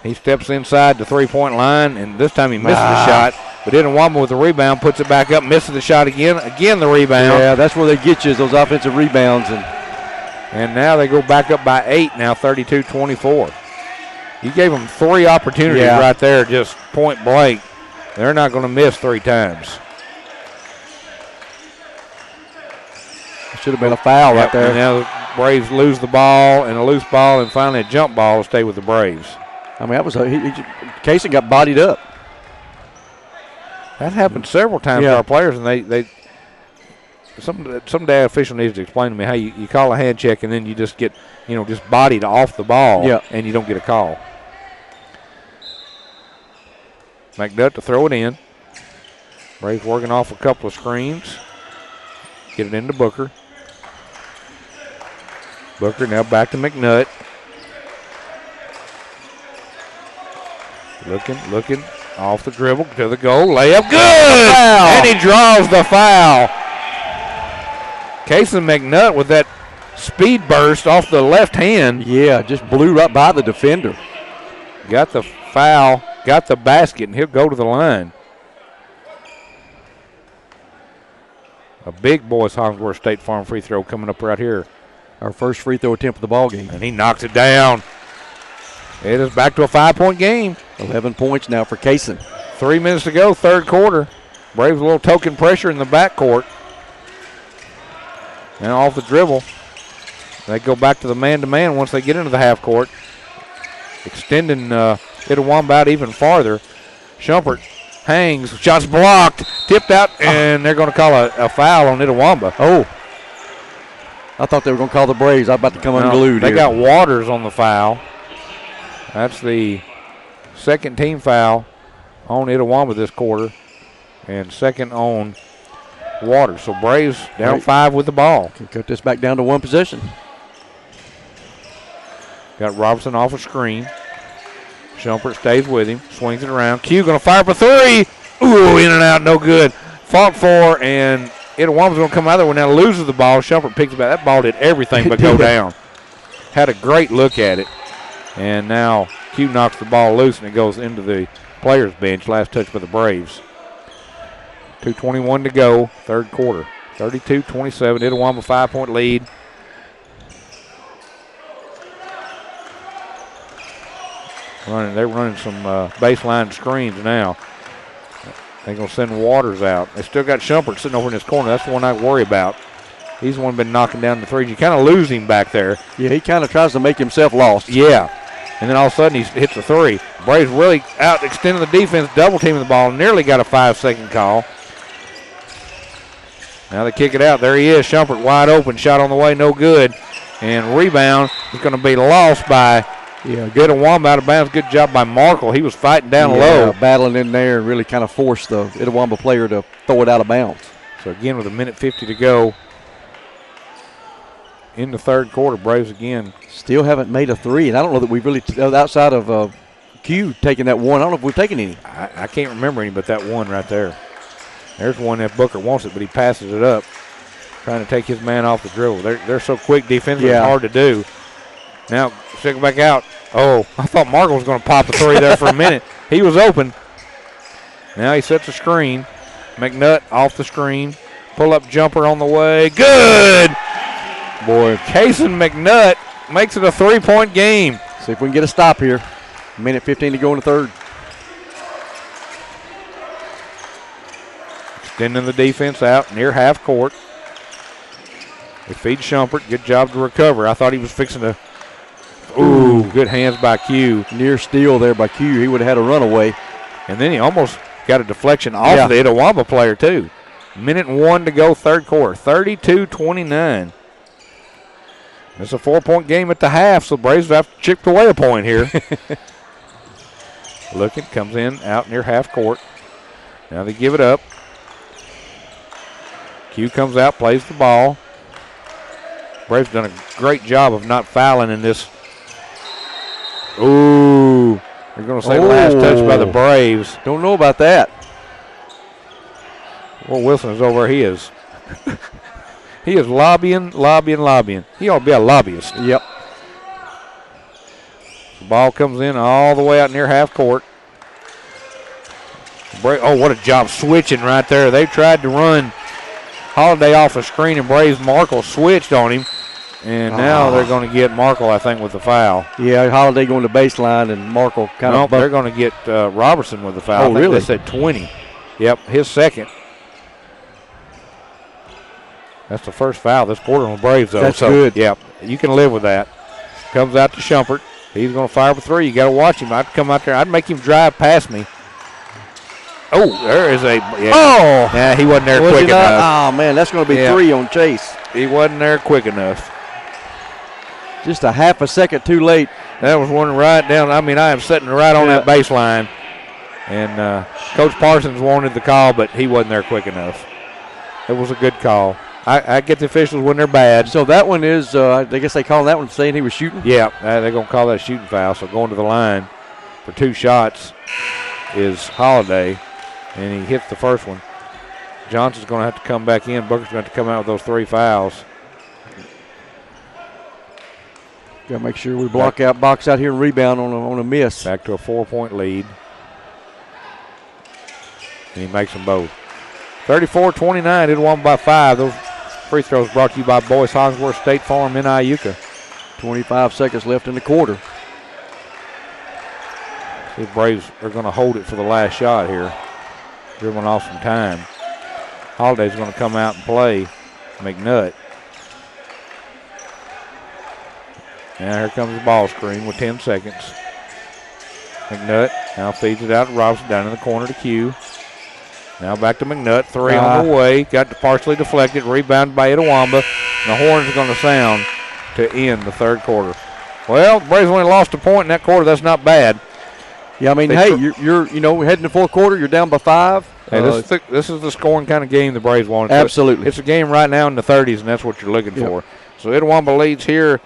A: He steps inside the three-point line, and this time he misses the shot. But Itawamba with the rebound, puts it back up, misses the shot again. Again the rebound.
B: Yeah, that's where they get you, is those offensive rebounds.
A: And now they go back up by 8, now 32-24. You gave them 3 opportunities right there, just point blank. They're not going to miss 3 times.
B: Should have been a foul right there.
A: And now the Braves lose the ball and a loose ball, and finally a jump ball to stay with the Braves.
B: I mean, that was Kaysen got bodied up.
A: That happened several times to our players, and some day official needs to explain to me how you call a hand check and then you just get, just bodied off the ball and you don't get a call. McNutt to throw it in. Braves working off a couple of screens. Get it into Booker. Booker now back to McNutt. Looking. Off the dribble to the goal. Layup. Good! And he draws the foul. Kaysen McNutt with that speed burst off the left hand.
B: Yeah, just blew right by the defender.
A: Got the foul, got the basket, and he'll go to the line. A big Boys Hollingsworth State Farm free throw coming up right here.
B: Our first free throw attempt of the ball game.
A: And he knocks it down. It is back to a 5-point game.
B: 11 points now for Kaysen.
A: 3 minutes to go, third quarter. Braves a little token pressure in the backcourt. And off the dribble. They go back to the man-to-man once they get into the half court. Extending Itawamba out even farther. Shumpert hangs, shots blocked, tipped out, and they're going to call a foul on Itawamba.
B: Oh. I thought they were going to call the Braves. I'm about to come unglued
A: They
B: here.
A: got Waters on the foul. That's the second team foul on Itawamba this quarter, and second on Waters. So Braves down 5 with the ball.
B: Can cut this back down to 1 possession.
A: Got Robertson off a screen. Shumpert stays with him, swings it around. Q going to fire for 3. Ooh, in and out, no good. Fought for, and Itawamba's going to come out there when now loses the ball. Shumpert picks it back. That ball did everything but go down. Had a great look at it. And now Q knocks the ball loose, and it goes into the players' bench. Last touch by the Braves. 2:21 to go, third quarter. 32-27, Itawamba 5-point lead. They're running some baseline screens now. They're going to send Waters out. They still got Shumpert sitting over in this corner. That's the one I worry about. He's the one been knocking down the threes. You kind of lose him back there.
B: Yeah, he kind of tries to make himself lost.
A: Yeah. And then all of a sudden he hits a 3. Braves really out extending the defense, double teaming the ball. Nearly got a 5-second call. Now they kick it out. There he is. Shumpert wide open. Shot on the way, no good. And rebound is going to be lost by Itawamba out of bounds. Good job by Markle. He was fighting down low.
B: Battling in there and really kind of forced the Itawamba player to throw it out of bounds.
A: So again with 1:50 to go in the third quarter, Braves again.
B: Still haven't made a 3, and I don't know that we've really, outside of Q taking that one, I don't know if we've taken any.
A: I can't remember any but that one right there. There's one if Booker wants it, but he passes it up, trying to take his man off the dribble. They're so quick defensively, it's hard to do. Now, stick it back out. Oh, I thought Markle was going to pop a 3 there for a minute. He was open. Now he sets a screen. McNutt off the screen. Pull-up jumper on the way. Good! Boy, Kaysen McNutt makes it a 3-point game.
B: See if we can get a stop here. 1:15 to go in the third.
A: Extending the defense out near half court. They feed Shumpert. Good job to recover. I thought he was fixing to. Ooh, good hands by Q.
B: Near steal there by Q. He would have had a runaway.
A: And then he almost got a deflection off of the Itawamba player, too. 1:01 to go, third quarter. 32-29. It's a 4-point game at the half, so Braves have to chip away a point here. Looking, comes in out near half court. Now they give it up. Q comes out, plays the ball. Braves done a great job of not fouling in this. Ooh, they're going to say last touch by the Braves.
B: Don't know about that.
A: Well, Wilson is over. He is. He is lobbying. He ought to be a lobbyist.
B: Yep.
A: The ball comes in all the way out near half court. Oh, what a job switching right there. They tried to run Holiday off a screen, and Braves Markle switched on him. And now they're going to get Markle, I think, with the foul.
B: Yeah, Holiday going to baseline, and Markle kind of.
A: They're going to get Robertson with the foul.
B: Oh, really?
A: They said 20. Yep, his second. That's the first foul this quarter on the Braves, though.
B: That's good.
A: Yep, you can live with that. Comes out to Shumpert. He's going to fire for three. You got to watch him. I'd come out there. I'd make him drive past me. Oh, there is a. Yeah.
B: Oh!
A: Yeah, he wasn't there quick enough.
B: Oh, man, that's going to be 3 on Chase.
A: He wasn't there quick enough.
B: Just a half a second too late.
A: That was one right down. I mean, I am sitting right on that baseline. And Coach Parsons wanted the call, but he wasn't there quick enough. It was a good call. I get the officials when they're bad.
B: So that one is, I guess they call that one saying he was shooting?
A: Yeah, they're going to call that a shooting foul. So going to the line for 2 shots is Holiday, and he hits the first one. Johnson's going to have to come back in. Booker's going to have to come out with those 3 fouls.
B: Got to make sure we block out, box out here, and rebound on a miss.
A: Back to a 4-point lead. And he makes them both. 34-29, Itawamba by 5. Those free throws brought to you by Boyce Hogsworth State Farm in Iuka.
B: 25 seconds left in the quarter.
A: The Braves are going to hold it for the last shot here. Dribbling off some time. Holiday's going to come out and play McNutt. Now here comes the ball screen with 10 seconds. McNutt now feeds it out to Robinson down in the corner to Q. Now back to McNutt. 3 on the way. Got partially deflected. Rebounded by Itawamba. And the horns are going to sound to end the third quarter. Well, the Braves only lost a point in that quarter. That's not bad.
B: Yeah, I mean, you're heading to fourth quarter. You're down by 5.
A: Hey, this is the scoring kind of game the Braves want.
B: Absolutely.
A: It's a game right now in the 30s, and that's what you're looking for. So Itawamba leads here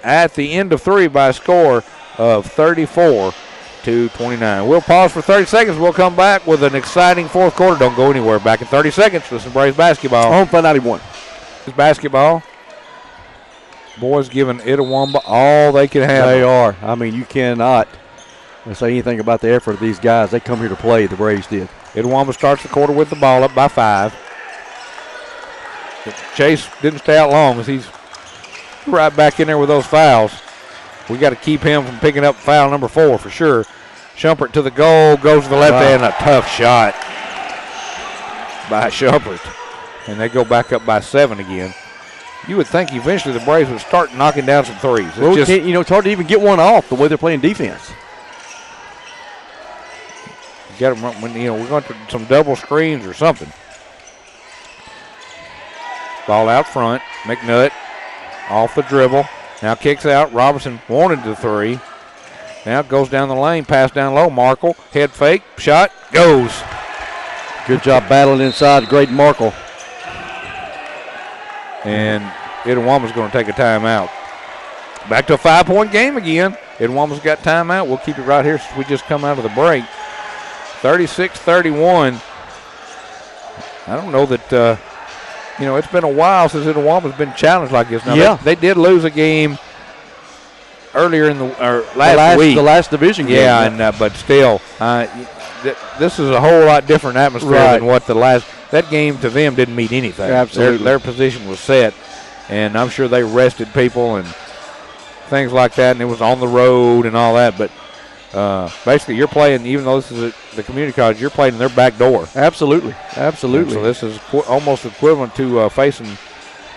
A: at the end of 3 by a score of 34-29. We'll pause for 30 seconds. We'll come back with an exciting fourth quarter. Don't go anywhere. Back in 30 seconds with some Braves basketball.
B: Home Fun 91.
A: It's basketball. Boys giving Itawamba all they can have.
B: They are. I mean, you cannot say anything about the effort of these guys. They come here to play. The Braves did.
A: Itawamba starts the quarter with the ball up by 5. Chase didn't stay out long as he's right back in there with those fouls. We got to keep him from picking up foul number 4 for sure. Shumpert to the goal, goes to the left hand, a tough shot by Shumpert. And they go back up by 7 again. You would think eventually the Braves would start knocking down some threes.
B: Well, it's hard to even get one off the way they're playing defense.
A: Got them, we're going to some double screens or something. Ball out front. McNutt off the dribble. Now kicks out. Robinson wanted the 3. Now goes down the lane. Pass down low. Markle. Head fake. Shot. Goes.
B: Good job battling inside. Great Markle.
A: And Itawamba's going to take a timeout. Back to a 5-point game again. Itawamba's got timeout. We'll keep it right here since we just come out of the break. 36-31. I don't know that, it's been a while since Itawamba's been challenged like this. Now, they did lose a game earlier in last week.
B: The last division game.
A: Yeah, but still, this is a whole lot different atmosphere than what that game to them didn't mean anything.
B: Absolutely.
A: Their position was set, and I'm sure they rested people and things like that, and it was on the road and all that, but basically, you're playing, even though this is the community college, you're playing in their back door.
B: Absolutely.
A: And so this is almost equivalent to facing,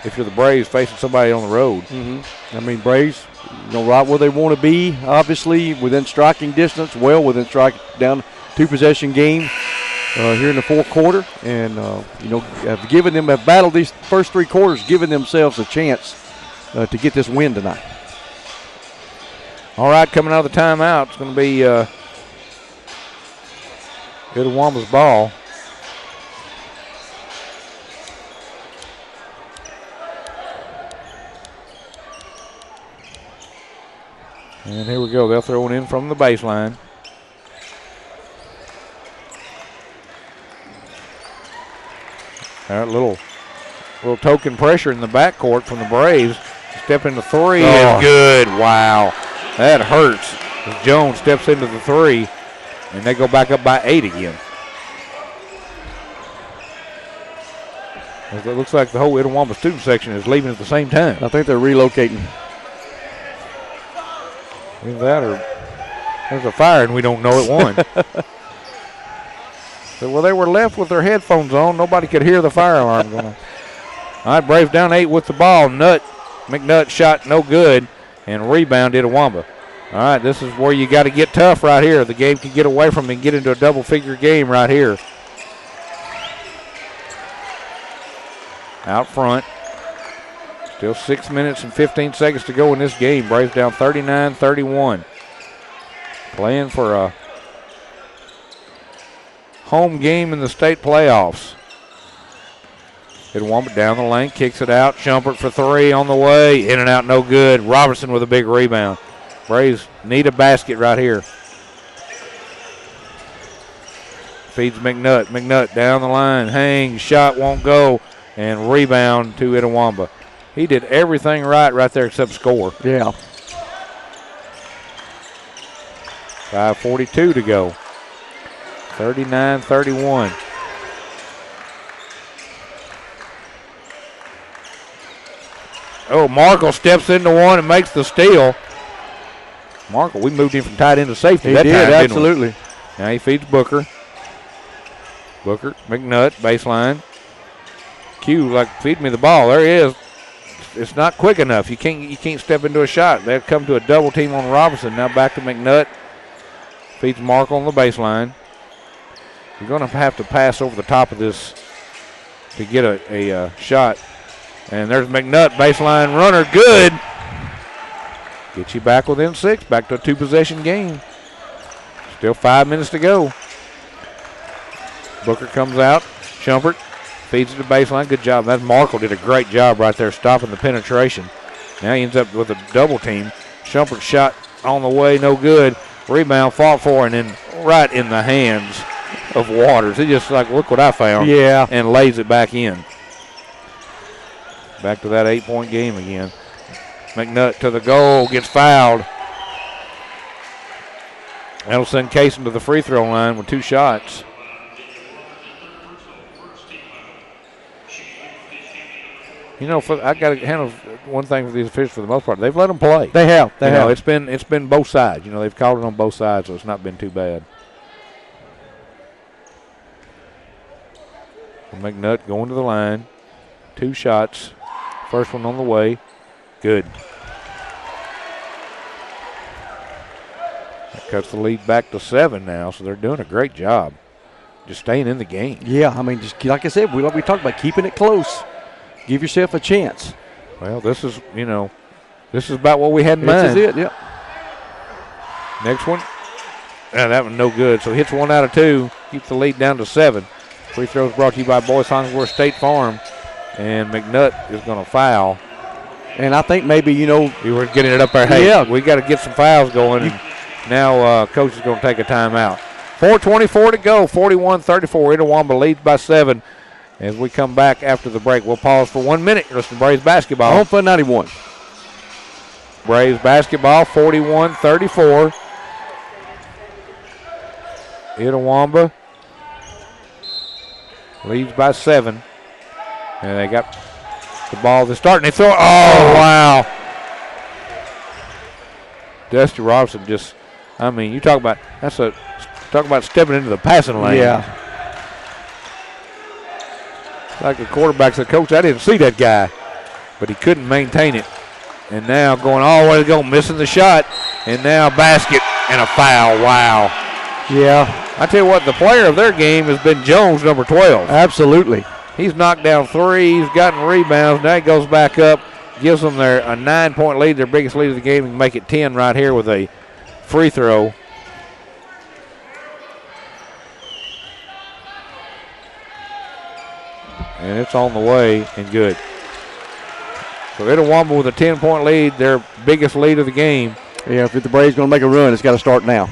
A: if you're the Braves, facing somebody on the road.
B: Mm-hmm. I mean, Braves, right where they want to be, obviously, within striking distance, well within down 2-possession game here in the fourth quarter. And, have battled these first 3 quarters, giving themselves a chance to get this win tonight.
A: All right, coming out of the timeout, it's going to be Itawamba's ball. And here we go. They'll throw it in from the baseline. All right, little token pressure in the backcourt from the Braves. Step into 3 is good. Wow. That hurts. As Jones steps into the 3, and they go back up by 8 again. It looks like the whole Itawamba student section is leaving at the same time.
B: I think they're relocating.
A: Either that or there's a fire and we don't know it won. So, well, they were left with their headphones on. Nobody could hear the fire alarm going on. All right, Braves down 8 with the ball. McNutt shot no good, and rebound Itawamba. All right, this is where you got to get tough right here. The game can get away from and get into a double-figure game right here. Out front. Still 6 minutes and 15 seconds to go in this game. Braves down 39-31. Playing for a home game in the state playoffs. Itawamba down the lane, kicks it out. Shumpert for 3 on the way. In and out, no good. Robertson with a big rebound. Braves need a basket right here. Feeds McNutt. McNutt down the line. Hangs. Shot won't go. And rebound to Itawamba. He did everything right there except score.
B: Yeah.
A: 5:42 to go. 39-31. Oh, Markle steps into one and makes the steal. Markle, we moved him from tight end to safety that time, didn't we?
B: Absolutely.
A: Now he feeds Booker. Booker, McNutt, baseline. Q, like, feed me the ball. There he is. It's not quick enough. You can't step into a shot. They'll come to a double team on Robinson. Now back to McNutt. Feeds Markle on the baseline. You're going to have to pass over the top of this to get a shot. And there's McNutt, baseline runner, good. Get you back within 6, back to a 2-possession game. Still 5 minutes to go. Booker comes out. Shumpert feeds it to baseline. Good job. That Markle did a great job right there stopping the penetration. Now he ends up with a double team. Shumpert shot on the way, no good. Rebound fought for, and then right in the hands of Waters. He just like, look what I found.
B: Yeah.
A: And lays it back in. Back to that 8-point game again. McNutt to the goal, gets fouled. That'll send Cason to the free throw line with 2 shots. You know, I got to handle one thing with these officials for the most part. They've let them play.
B: They have. They have.
A: It's been both sides. You know, they've called it on both sides, so it's not been too bad. McNutt going to the line. 2 shots. First one on the way. Good. That cuts the lead back to 7 now, so they're doing a great job just staying in the game.
B: Yeah, I mean, just like I said, we talked about keeping it close. Give yourself a chance.
A: Well, this is about what we had in mind.
B: This is it, yeah.
A: Next one. That one no good. So hits 1 out of 2. Keeps the lead down to 7. Free throws brought to you by Boyce Hollingsworth State Farm. And McNutt is going to foul.
B: And I think maybe,
A: we were getting it up there. Hey,
B: yeah,
A: we got to get some fouls going. And now Coach is going to take a timeout. 4:24 to go. 41-34. Itawamba leads by 7. As we come back after the break, we'll pause for 1 minute. You're listening to Braves basketball.
B: On Fun 91.
A: Braves basketball, 41-34. Itawamba leads by 7. And they got the ball. They're starting. They throw. Oh, wow. Dusty Robinson just, you talk about stepping into the passing lane.
B: Yeah.
A: Like the quarterback said, Coach, I didn't see that guy. But he couldn't maintain it. And now going all the way to go, missing the shot. And now basket and a foul. Wow.
B: Yeah.
A: I tell you what, the player of their game has been Jones, number 12.
B: Absolutely.
A: He's knocked down 3. He's gotten rebounds. Now he goes back up, gives them a 9-point lead, their biggest lead of the game, and make it 10 right here with a free throw. And it's on the way and good. So Itawamba with a 10-point lead, their biggest lead of the game.
B: Yeah, if the Braves going to make a run, it's got to start now.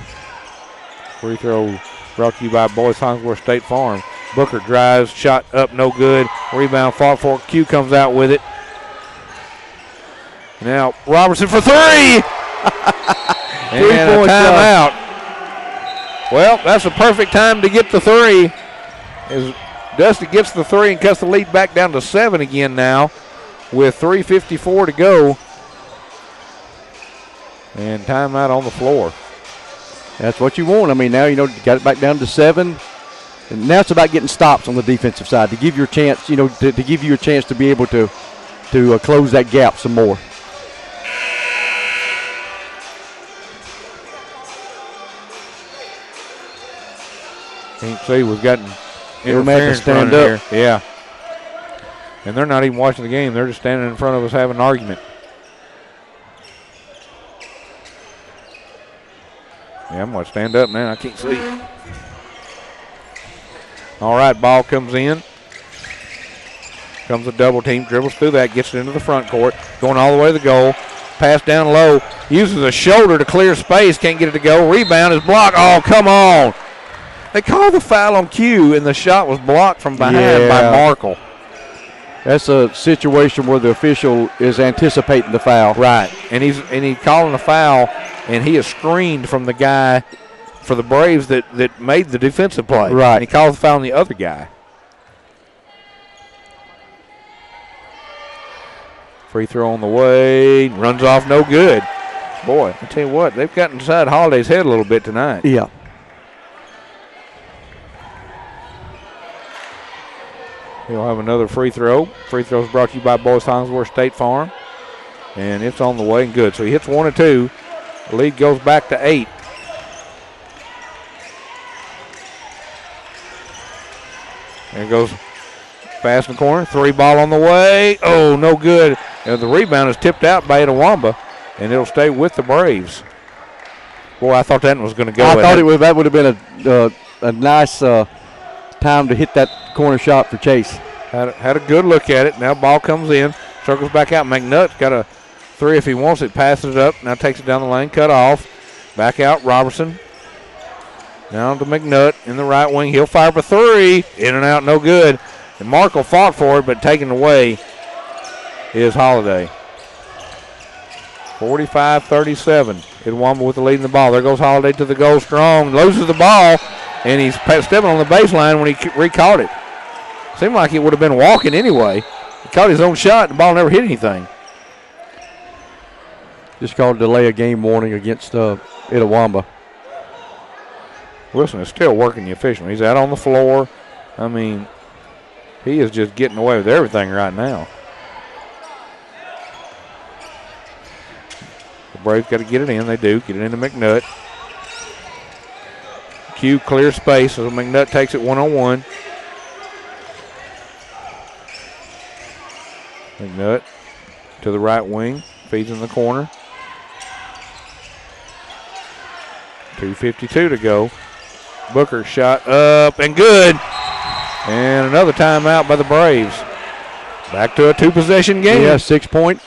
A: Free throw brought to you by Boyce Hollingsworth State Farm. Booker drives, shot up, no good. Rebound fought for. Q comes out with it. Now Robertson for 3. And a timeout. Well, that's a perfect time to get the three. As Dusty gets the three and cuts the lead back down to 7 again now with 3:54 to go. And timeout on the floor.
B: That's what you want. I mean, now, you got it back down to 7. And now it's about getting stops on the defensive side to give your chance, to give you a chance to be able to close that gap some more.
A: Can't see we've gotten
B: interference stand up.
A: Here. Yeah. And they're not even watching the game. They're just standing in front of us having an argument. Yeah, I'm going to stand up now. I can't see. All right, ball comes in. Comes a double team, dribbles through that, gets it into the front court, going all the way to the goal. Pass down low, uses a shoulder to clear space, can't get it to go. Rebound is blocked. Oh, come on. They called the foul on Q, and the shot was blocked from behind by Markle.
B: That's a situation where the official is anticipating the foul.
A: Right, and he's calling a foul, and he is screened from the guy for the Braves that made the defensive play.
B: Right.
A: And he calls the foul on the other guy. Free throw on the way, runs off, no good. Boy, I tell you what, they've gotten inside Holiday's head a little bit tonight.
B: Yeah.
A: He'll have another free throw. Free throw is brought to you by Boys Hollingsworth State Farm. And it's on the way and good. So he hits 1 or 2. The lead goes back to 8. There goes pass in the corner. 3 ball on the way. Oh, no good. And the rebound is tipped out by Itawamba, and it'll stay with the Braves. Boy, I thought that one was going to go.
B: I thought that would have been a nice time to hit that corner shot for Chase.
A: Had a good look at it. Now ball comes in, circles back out. McNutt's got a 3 if he wants it. Passes it up. Now takes it down the lane. Cut off. Back out Robertson. Down to McNutt in the right wing. He'll fire for 3. In and out, no good. And Markle fought for it, but taken away is Holiday. 45-37. Itawamba with the lead in the ball. There goes Holiday to the goal strong. Loses the ball, and he's stepping on the baseline when he recaught it. Seemed like it would have been walking anyway. He caught his own shot, and the ball never hit anything.
B: Just called delay a game warning against Itawamba.
A: Wilson is still working the official. He's out on the floor. I mean, he is just getting away with everything right now. The Braves got to get it in. They do. Get it into McNutt. Q clears space, so McNutt takes it one-on-one. McNutt to the right wing. Feeds in the corner. 2:52 to go. Booker shot up and good. And another timeout by the Braves. Back to a 2-possession game.
B: Yeah, 6 point.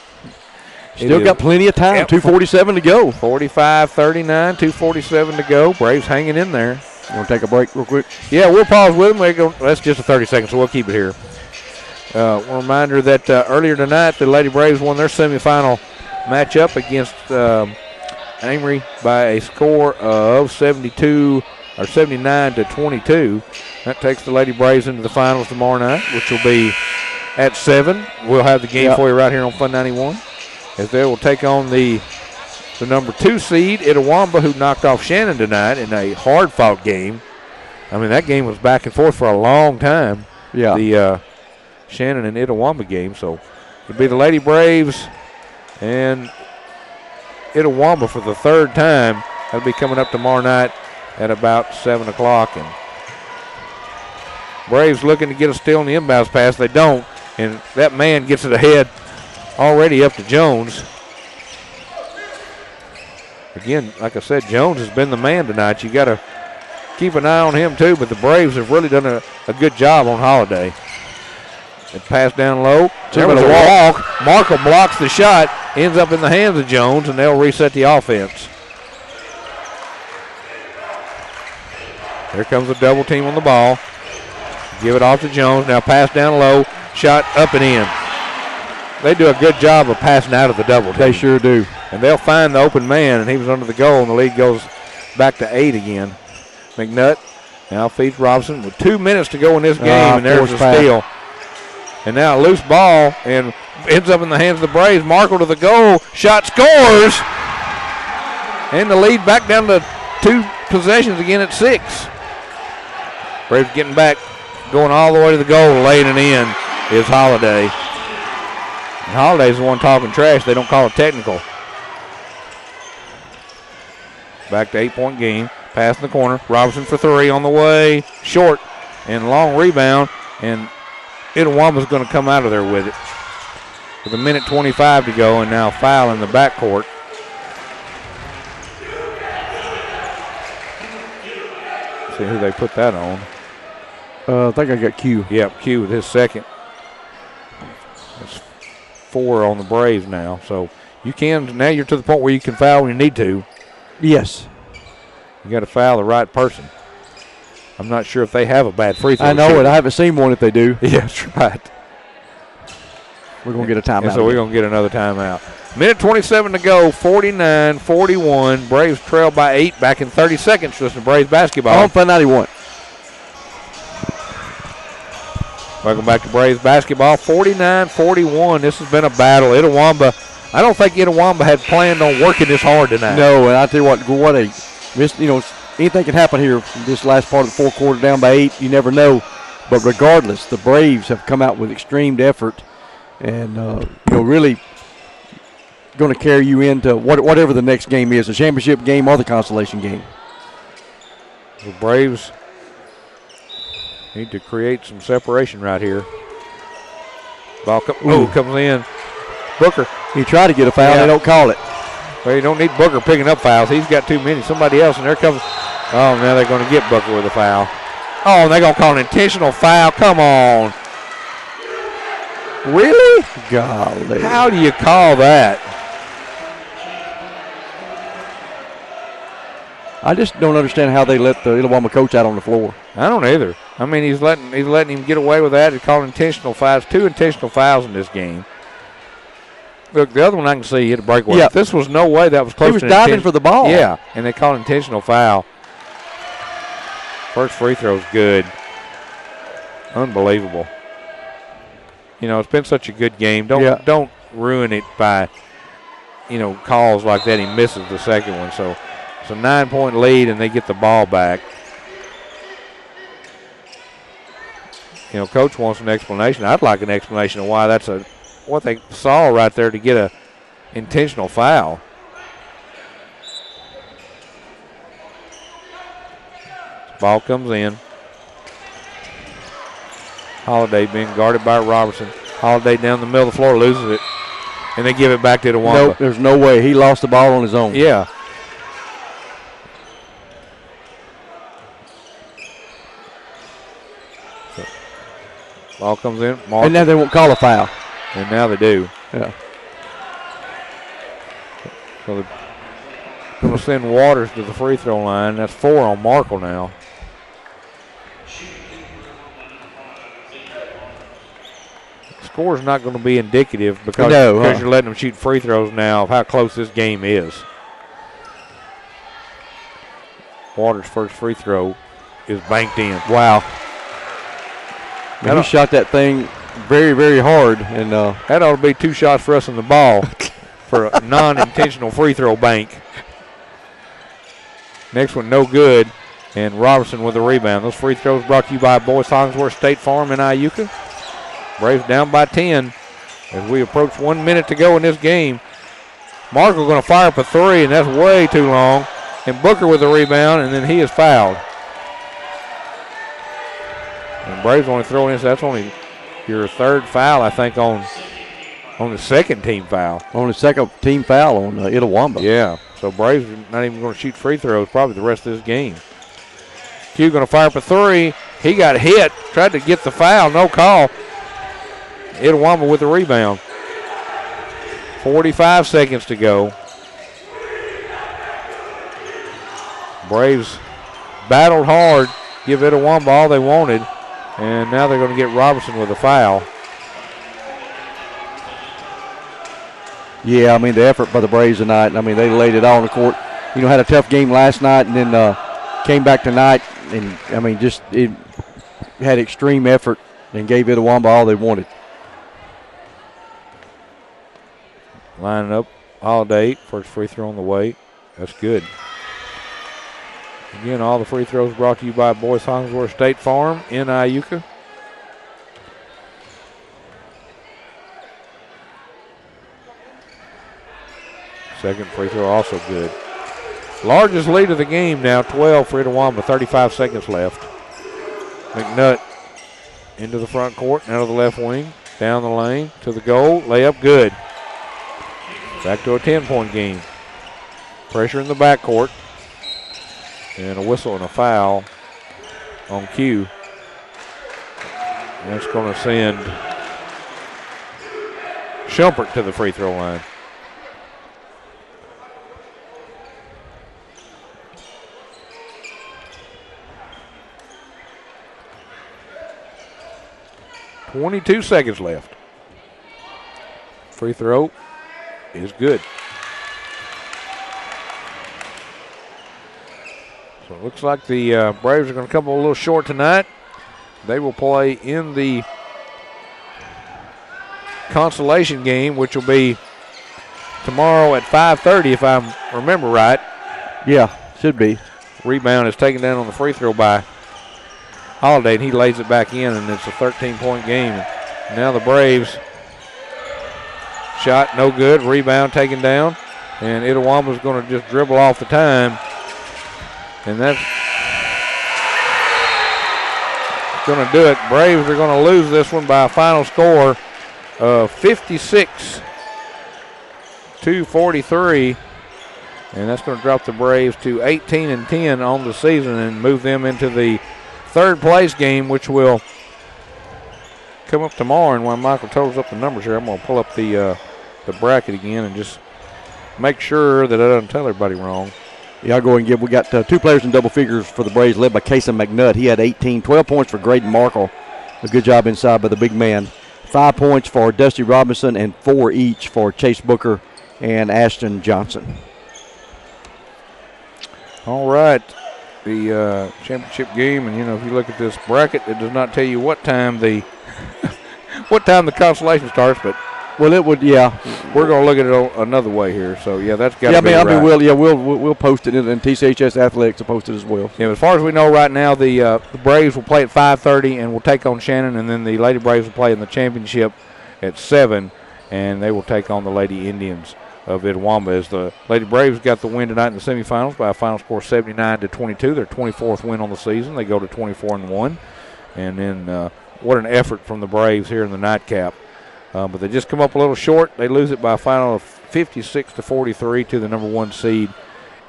B: Still got plenty of time. Yep. 2:47 to go.
A: 45-39, 2:47 to go. Braves hanging in there.
B: You want to take a break real quick?
A: Yeah, we'll pause with them. That's just a 30 seconds, so we'll keep it here. One reminder that earlier tonight, the Lady Braves won their semifinal matchup against Amory by a score of 79-22. That takes the Lady Braves into the finals tomorrow night, which will be at 7. We'll have the game for you right here on Fun 91, as they will take on the number 2 seed, Itawamba, who knocked off Shannon tonight in a hard-fought game. I mean, that game was back and forth for a long time.
B: Yeah.
A: The Shannon and Itawamba game. So it'll be the Lady Braves and Itawamba for the 3rd time. That'll be coming up tomorrow night at about 7 o'clock. And Braves looking to get a steal on the inbounds pass. They don't. And that man gets it ahead already up to Jones. Again, like I said, Jones has been the man tonight. You got to keep an eye on him too, but the Braves have really done a good job on Holiday. It passed down low. There was a walk. Markle blocks the shot, ends up in the hands of Jones, and they'll reset the offense. Here comes a double team on the ball. Give it off to Jones. Now pass down low. Shot up and in. They do a good job of passing out of the double team.
B: They sure do.
A: And they'll find the open man, and he was under the goal, and the lead goes back to 8 again. McNutt now feeds Robinson with 2 minutes to go in this game, and there's a steal. And now a loose ball, and ends up in the hands of the Braves. Markle to the goal, shot scores, and the lead back down to 2 possessions again at 6. Braves getting back, going all the way to the goal, laying it in is Holiday. And Holiday's the one talking trash. They don't call it technical. Back to 8-point game. Pass in the corner. Robinson for 3 on the way. Short and long rebound. And Itawamba's going to come out of there with it. With 1:25 to go, and now foul in the backcourt. See who they put that on.
B: I think I got Q.
A: Yep, Q with his second. That's 4 on the Braves now. So now you're to the point where you can foul when you need to.
B: Yes.
A: You got to foul the right person. I'm not sure if they have a bad free throw.
B: I know it. I haven't seen one if they do.
A: Yeah, that's right.
B: We're going to get a timeout.
A: And so we're going to get another timeout. 1:27 to go, 49-41. Braves trail by 8 back in 30 seconds. Listen to Braves basketball.
B: On Fun 91.
A: Welcome back to Braves basketball. 49-41. This has been a battle. Itawamba, I don't think Itawamba had planned on working this hard tonight.
B: No, and I tell you what anything can happen here from this last part of the fourth quarter down by 8. You never know. But regardless, the Braves have come out with extreme effort and, really going to carry you into whatever the next game is, the championship game or the consolation game.
A: The Braves need to create some separation right here. Ball comes in. Booker.
B: He tried to get a foul. They don't call it.
A: Well, you don't need Booker picking up fouls. He's got too many. Somebody else, and there comes. Oh, now they're going to get Booker with a foul. Oh, and they're going to call an intentional foul. Come on. Really?
B: Golly.
A: How do you call that?
B: I just don't understand how they let the Itawamba coach out on the floor.
A: I don't either. I mean, he's letting him get away with that. He's calling intentional fouls. 2 intentional fouls in this game. Look, the other one I can see hit a breakaway.
B: Yeah.
A: This was no way that was close.
B: He was diving for the ball.
A: Yeah, and they called intentional foul. First free throw's good. Unbelievable. It's been such a good game. Don't ruin it by, calls like that. He misses the second one. So it's a 9-point lead, and they get the ball back. Coach wants an explanation. I'd like an explanation of why that's what they saw right there to get a intentional foul. Ball comes in. Holiday being guarded by Robertson. Holiday down the middle of the floor, loses it. And they give it back to Itawamba.
B: Nope, there's no way. He lost the ball on his own.
A: Yeah. Ball comes in.
B: And now they won't call a foul.
A: And now they do.
B: Yeah.
A: So they're going to send Waters to the free throw line. That's 4 on Markle now. Score's not going to be indicative because you're letting them shoot free throws now of how close this game is. Waters' first free throw is banked in.
B: Wow. He shot that thing very, very hard. And
A: that ought to be 2 shots for us in the ball for a non-intentional free throw bank. Next one, no good. And Robertson with a rebound. Those free throws brought to you by Boyce Hollingsworth State Farm in Iuka. Braves down by 10 as we approach 1 minute to go in this game. Markle going to fire up a 3, and that's way too long. And Booker with a rebound, and then he is fouled. And Braves only throwing this. That's only your 3rd foul, I think, on the second team foul.
B: On the second team foul on Itawamba.
A: Yeah, so Braves are not even going to shoot free throws probably the rest of this game. Q going to fire up a 3. He got hit, tried to get the foul, no call. Itawamba with the rebound. 45 seconds to go. Braves battled hard, give Itawamba all they wanted, and now they're going to get Robertson with a foul.
B: Yeah, I mean, the effort by the Braves tonight, I mean, they laid it all on the court. You know, had a tough game last night and then came back tonight and, I mean, just it had extreme effort and gave Itawamba all they wanted.
A: Lining up, Holiday, first free throw on the way. That's good. Again, all the free throws brought to you by Boyce Hollingsworth State Farm in Iuka. Second free throw also good. Largest lead of the game now, 12 for Itawamba, 35 seconds left. McNutt into the front court, out of the left wing, down the lane to the goal, layup good. Back to a 10-point game. Pressure in the backcourt. And a whistle and a foul on cue. And that's going to send Shumpert to the free throw line. .22 seconds left. Free throw is good. So it looks like the Braves are going to come a little short tonight. They will play in the consolation game, which will be tomorrow at 5:30, if I remember right.
B: Yeah, should be.
A: Rebound is taken down on the free throw by Holiday, and he lays it back in, and it's a 13-point game. And now the Braves shot no good. Rebound taken down, and Itawamba's going to just dribble off the time. And that's going to do it. Braves are going to lose this one by a final score of 56-43. And that's going to drop the Braves to 18-10 on the season and move them into the third place game, which will come up tomorrow. And while Michael totals up the numbers here, I'm going to pull up the bracket again and just make sure that I don't tell everybody wrong.
B: Yeah, I'll go and give. We got 2 players in double figures for the Braves, led by Kason McNutt. He had 18, 12 points for Graydon Markle. A good job inside by the big man. 5 points for Dusty Robinson and 4 each for Chase Booker and Ashton Johnson.
A: All right, the championship game, and if you look at this bracket, it does not tell you what time the consolation starts, but
B: well, it would. Yeah,
A: we're going to look at it another way here. So yeah, that's got to be right.
B: We'll post it, and TCHS Athletics will post it as well.
A: Yeah, as far as we know right now, the Braves will play at 5:30 and will take on Shannon, and then the Lady Braves will play in the championship at 7, and they will take on the Lady Indians of Itawamba. As the Lady Braves got the win tonight in the semifinals by a final score 79-22, their 24th win on the season. They go to 24-1, and then what an effort from the Braves here in the nightcap. But they just come up a little short. They lose it by a final of 56-43 to the number 1 seed,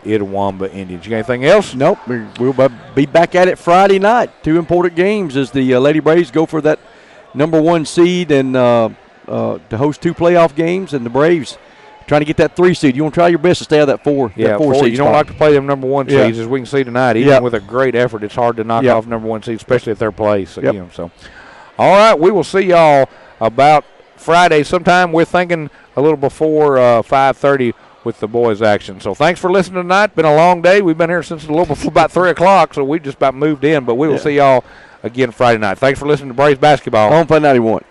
A: Itawamba Indians. You got anything else?
B: Nope. We'll be back at it Friday night. 2 important games as the Lady Braves go for that number 1 seed and to host 2 playoff games, and the Braves trying to get that 3 seed. You want to try your best to stay out of that 4 seed.
A: You don't like to play them number 1 seeds, as we can see tonight. Even with a great effort, it's hard to knock off number 1 seed, especially at their place. So, all right, we will see y'all about Friday sometime. We're thinking a little before 5:30 with the boys' action. So thanks for listening tonight. Been a long day. We've been here since a little before about 3 o'clock, so we just about moved in. But we will see y'all again Friday night. Thanks for listening to Braves basketball
B: on Fun 91.